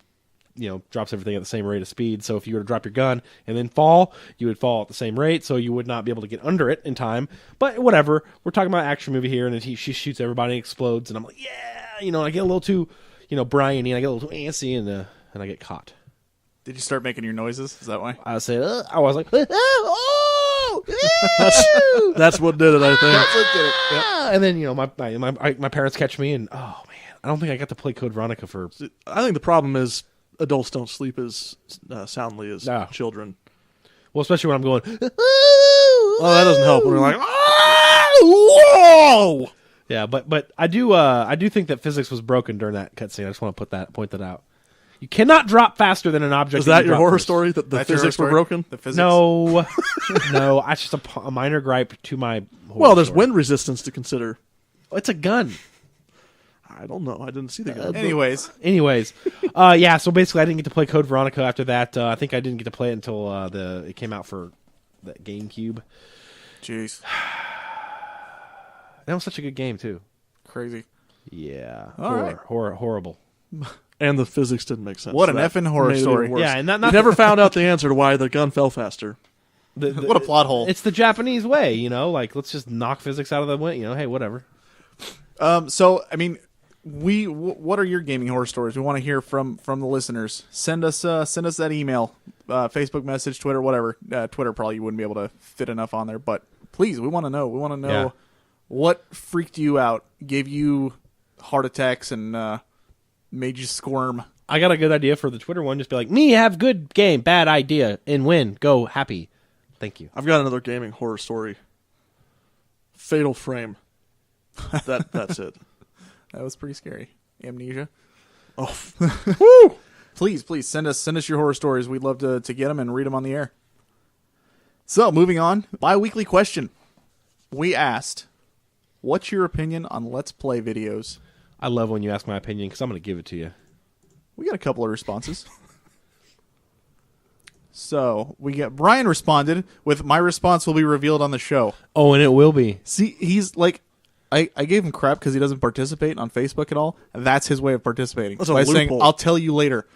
drops everything at the same rate of speed. So if you were to drop your gun and then fall, you would fall at the same rate, so you would not be able to get under it in time. But whatever, we're talking about action movie here, and she shoots everybody and explodes, and I'm like, yeah, I get a little too, Brian-y, and I get a little too antsy, and I get caught. Did you start making your noises? Is that why? I was like, oh, That's what did it, I think. That's what did it. Yep. and then my parents catch me, and oh man, I don't think I got to play Code Veronica for. I think the problem is adults don't sleep as soundly as No. children. Well, especially when I'm going. Oh, that doesn't help when we're like, oh, whoa! Yeah, but I do think that physics was broken during that cutscene. I just want to point that out. You cannot drop faster than an object. Is that you your drop horror first. story? That the That's your physics horror were story? broken? The physics? No, no. That's just a minor gripe to my. Horror Well, there's story. wind resistance to consider. It's a gun. I don't know. I didn't see the gun. Anyways, Yeah. So basically, I didn't get to play Code Veronica after that. I think I didn't get to play it until it came out for the GameCube. jeez, That was such a good game too. crazy. Yeah. All right. Horrible. And the physics didn't make sense. What an That effing horror made it story. even worse. Yeah, and not You never found out the answer to why the gun fell faster. What a plot hole. It's the Japanese way, like let's just knock physics out of the way. Hey, whatever. So I mean, what are your gaming horror stories? We want to hear from the listeners. Send us that email, Facebook message, Twitter, whatever. Twitter probably you wouldn't be able to fit enough on there, but please, we want to know. We want to know Yeah. what freaked you out, gave you heart attacks, and made you squirm. I got a good idea for the Twitter one. Just be like, me have good game, bad idea, and win. Go happy. Thank you. I've got another gaming horror story. Fatal Frame. That's it. That was pretty scary. Amnesia. Oh, Woo! Please send us your horror stories. We'd love to get them and read them on the air. So moving on, bi-weekly question. We asked, what's your opinion on Let's Play videos? I love when you ask my opinion because I'm going to give it to you. We got a couple of responses. So we got Brian responded with, my response will be revealed on the show. Oh, and it will be. See, he's like, I gave him crap because he doesn't participate on Facebook at all. That's his way of participating. That's a by saying, loophole. I'll tell you later.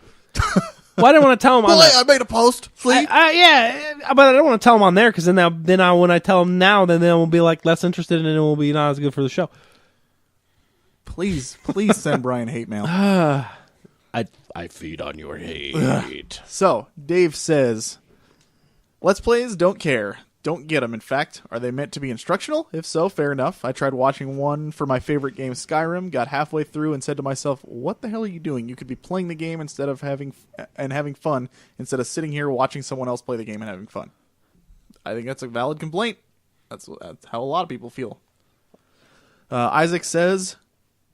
Well, I didn't want to tell him on Well, that. I made a post. See? Yeah, but I don't want to tell him on there because when I tell him now, then they'll be like less interested and it will be not as good for the show. Please send Brian hate mail. I feed on your hate. So, Dave says, Let's Plays don't care. Don't get them. In fact, are they meant to be instructional? If so, fair enough. I tried watching one for my favorite game, Skyrim, got halfway through and said to myself, what the hell are you doing? You could be playing the game instead of having fun instead of sitting here watching someone else play the game and having fun. I think that's a valid complaint. That's how a lot of people feel. Isaac says,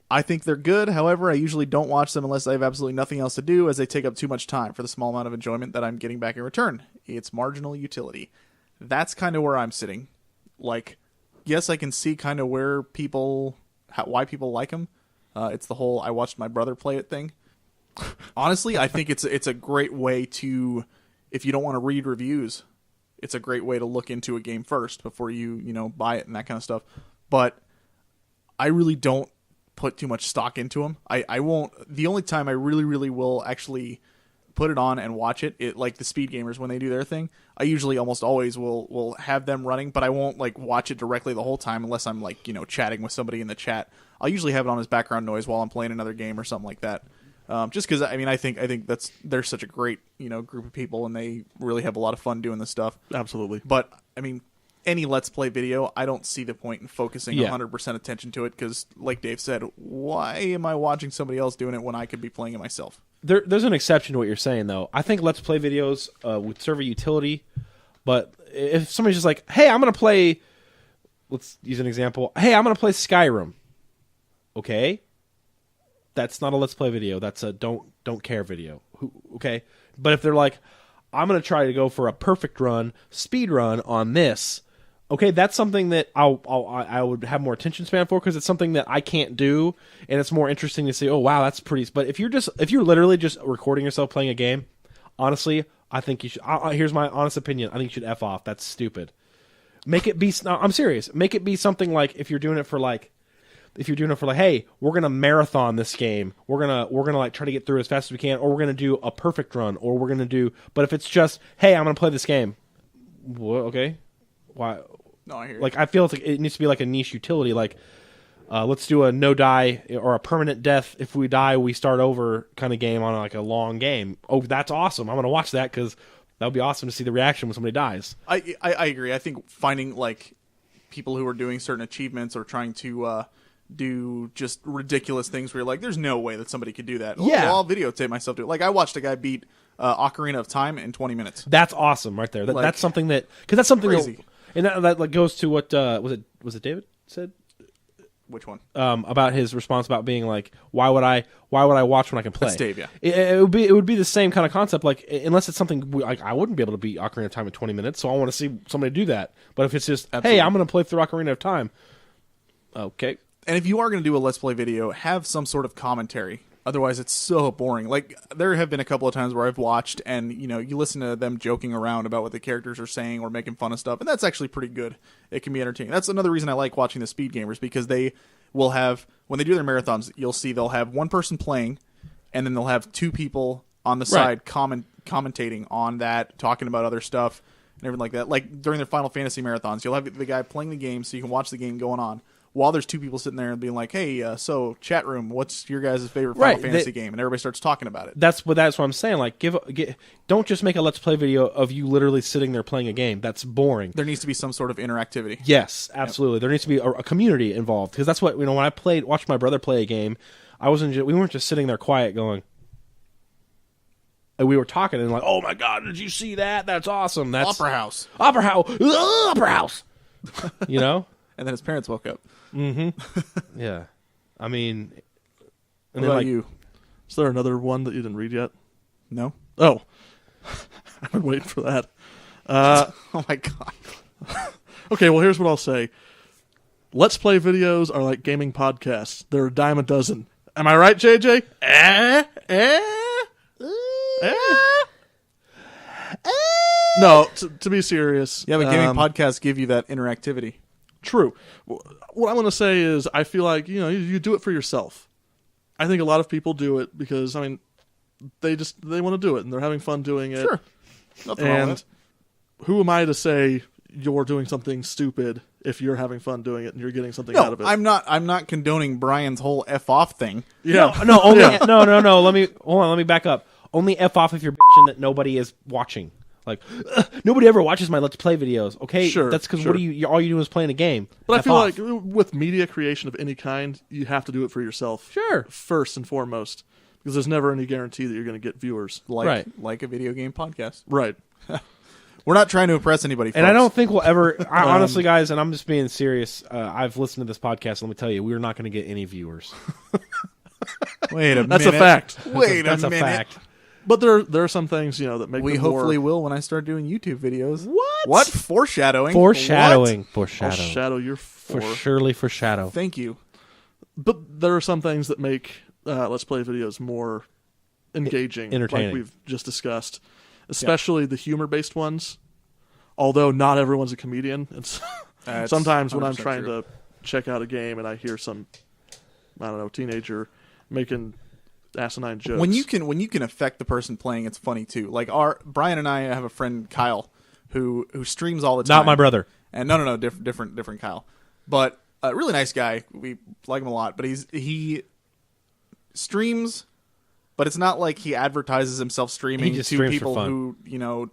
I think they're good. However, I usually don't watch them unless I have absolutely nothing else to do, as they take up too much time for the small amount of enjoyment that I'm getting back in return. It's marginal utility. That's kind of where I'm sitting. Like, yes, I can see kind of why people like them. It's the whole I watched my brother play it thing. Honestly, I think it's a great way to, if you don't want to read reviews, it's a great way to look into a game first before you buy it and that kind of stuff. But I really don't put too much stock into them. I won't. The only time I really will actually put it on and watch it, like the speed gamers when they do their thing, I usually almost always will have them running, but I won't like watch it directly the whole time unless I'm like chatting with somebody in the chat. I'll usually have it on as background noise while I'm playing another game or something like that. Just because I think they're such a great group of people and they really have a lot of fun doing this stuff. absolutely. But I mean, any Let's Play video, I don't see the point in focusing Yeah. 100% attention to it because, like Dave said, why am I watching somebody else doing it when I could be playing it myself? There's an exception to what you're saying, though. I think Let's Play videos would serve a utility, but if somebody's just like, hey, I'm going to play, let's use an example. Hey, I'm going to play Skyrim. Okay? That's not a Let's Play video. That's a don't care video. Okay? But if they're like, I'm going to try to go for a perfect run, speed run on this, okay, that's something that I would have more attention span for because it's something that I can't do, and it's more interesting to say, oh wow, that's pretty. But if you're literally just recording yourself playing a game, honestly, I think you should. Here's my honest opinion: I think you should f off. That's stupid. Make it be. No, I'm serious. Make it be something like if you're doing it for like, hey, we're gonna marathon this game. We're gonna like try to get through as fast as we can, or we're gonna do a perfect run, or we're gonna do. But if it's just, hey, I'm gonna play this game. Well, okay. Why? No, I hear you. Like I feel like it needs to be like a niche utility. Like let's do a no die or a permanent death. If we die, we start over kind of game on like a long game. Oh, that's awesome! I'm gonna watch that because that would be awesome to see the reaction when somebody dies. I agree. I think finding like people who are doing certain achievements or trying to do just ridiculous things where you're like, there's no way that somebody could do that. Yeah. Well, I'll videotape myself do it. Like I watched a guy beat Ocarina of Time in 20 minutes. That's awesome right there. Like, That's something that because that's something crazy. that, and that like goes to what was it David said? Which one? About his response about being like, why would I watch when I can play? That's Dave, yeah. It would be the same kind of concept. Like, unless it's something like I wouldn't be able to beat Ocarina of Time in 20 minutes, so I want to see somebody do that. But if it's just, Absolutely. hey, I'm going to play through Ocarina of Time, okay. And if you are going to do a Let's Play video, have some sort of commentary. Otherwise, it's so boring. Like, there have been a couple of times where I've watched, and, you know, you listen to them joking around about what the characters are saying or making fun of stuff, and that's actually pretty good. It can be entertaining. That's another reason I like watching the speed gamers, because they will have, when they do their marathons, you'll see they'll have one person playing, and then they'll have two people on the side commentating on that, talking about other stuff, and everything like that. Like, during their Final Fantasy marathons, you'll have the guy playing the game so you can watch the game going on, while there's two people sitting there and being like, hey, so chat room, what's your guys' favorite Final Fantasy game? And everybody starts talking about it. That's what I'm saying. Like, don't just make a Let's Play video of you literally sitting there playing a game. That's boring. There needs to be some sort of interactivity. Yes, absolutely. Yep. There needs to be a community involved, because that's what, you know, when I watched my brother play a game, we weren't just sitting there quiet going. And we were talking and like, oh my god, did you see that? That's awesome. That's Opera House. Opera House. You know. And then his parents woke up. Mm-hmm. Yeah. I mean, and what about you? Is there another one that you didn't read yet? No. Oh. I've been waiting for that. Oh my god. Okay, well, here's what I'll say. Let's Play videos are like gaming podcasts. They're a dime a dozen. Am I right, JJ? No, to be serious. Yeah, but gaming podcasts give you that interactivity. True. What I'm going to say is I feel like, you know, you do it for yourself. I think a lot of people do it because, I mean, they want to do it and they're having fun doing it. Sure. Nothing wrong with it. Who am I to say you're doing something stupid if you're having fun doing it and you're getting something out of it? I'm not condoning Brian's whole F off thing. Yeah. No, no. Let me back up. Only F off if you're bitching that nobody is watching. Like, nobody ever watches my Let's Play videos. Okay, sure, that's because sure. all you do is playing a game. But F I feel off. like with media creation of any kind, you have to do it for yourself. Sure. First and foremost, because there's never any guarantee that you're going to get viewers. Like a video game podcast. Right. We're not trying to impress anybody, folks. And I don't think we'll ever. Honestly, guys, and I'm just being serious. I've listened to this podcast. Let me tell you, we're not going to get any viewers. Wait a minute. That's a fact. Wait that's a a minute. fact. But there are some things, you know, that make We them hopefully more... will when I start doing YouTube videos. What? What? Foreshadowing. Foreshadowing. I'll shadow your Foreshadow. Thank you. But there are some things that make Let's Play videos more engaging, entertaining. like we've just discussed. Especially the humor-based ones. Although not everyone's a comedian. It's sometimes when I'm trying to check out a game and I hear some, I don't know, teenager making asinine jokes. When you can affect the person playing, it's funny too. Like Brian and I have a friend Kyle who streams all the time. Not my brother. And no, different Kyle. But a really nice guy. We like him a lot. But he streams, but it's not like he advertises himself streaming He just to streams for people fun. who, you know,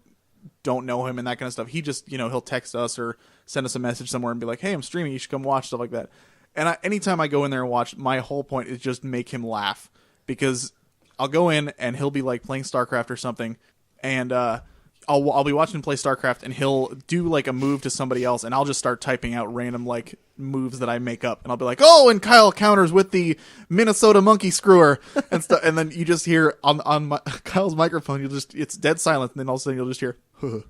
don't know him and that kind of stuff. He just, you know, he'll text us or send us a message somewhere and be like, hey, I'm streaming, you should come watch, stuff like that. And anytime I go in there and watch, my whole point is just make him laugh, because I'll go in and he'll be like playing StarCraft or something, and I'll be watching him play StarCraft, and he'll do like a move to somebody else, and I'll just start typing out random like moves that I make up, and I'll be like, oh, and Kyle counters with the Minnesota monkey screwer and stuff, and then you just hear on Kyle's microphone, it's dead silent, and then all of a sudden you'll just hear and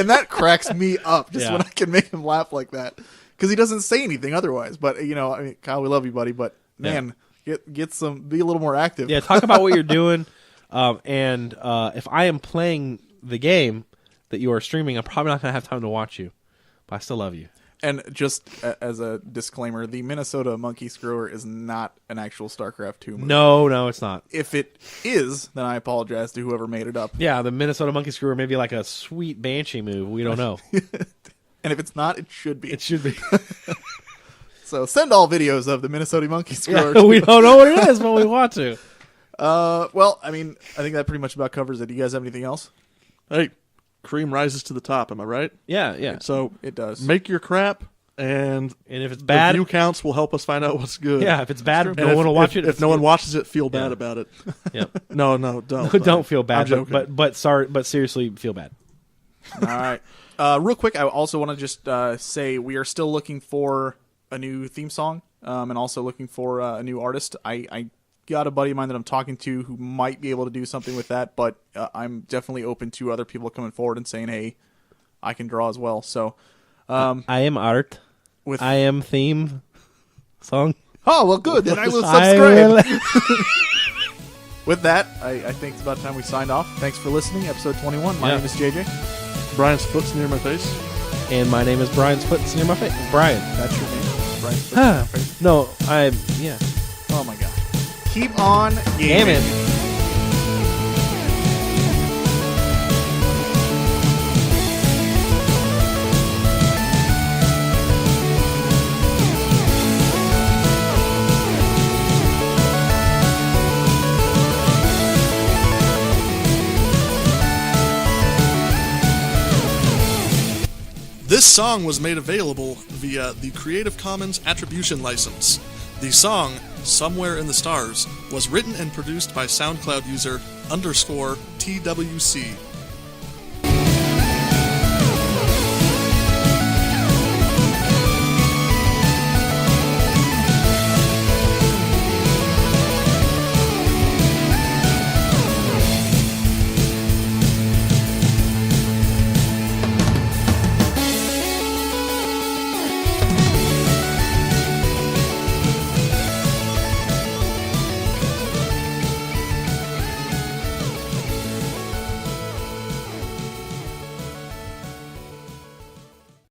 that cracks me up just when I can make him laugh like that, because he doesn't say anything otherwise. But you know, I mean, Kyle, we love you, buddy, but man, get some, be a little more active. Yeah, talk about what you're doing. And if I am playing the game that you are streaming, I'm probably not going to have time to watch you. But I still love you. And just as a disclaimer, the Minnesota monkey screwer is not an actual StarCraft 2 movie. No, it's not. If it is, then I apologize to whoever made it up. Yeah, the Minnesota monkey screwer may be like a sweet banshee move. We don't know. And if it's not, it should be. It should be. So send all videos of the Minnesota monkey screwer. Yeah, we don't know what it is, but we want to. Well, I mean, I think that pretty much about covers it. Do you guys have anything else? Hey, cream rises to the top, am I right? Yeah. So It does. make your crap, and And if it's the bad, view counts will help us find out what's good. yeah, if it's bad, And no one will watch it. If no one watches it, feel bad about it. Yeah. No, don't. Don't feel I'm bad, joking. but seriously, feel bad. All right. Real quick, I also want to just say we are still looking for a new theme song, and also looking for a new artist. I got a buddy of mine that I'm talking to who might be able to do something with that, but I'm definitely open to other people coming forward and saying, hey, I can draw as well. So I am art. with I am theme song. oh well, good. Then I will I subscribe. will- With that, I think it's about time we signed off. Thanks for listening. Episode 21. My Yeah. name is JJ. Brian's foot's near my face. And my name is Brian's foot near my face. Brian. That's your name. Brian. No, yeah. Oh my god. Keep on Damn gaming. it. This song was made available via the Creative Commons Attribution License. The song, Somewhere in the Stars, was written and produced by SoundCloud user _TWC.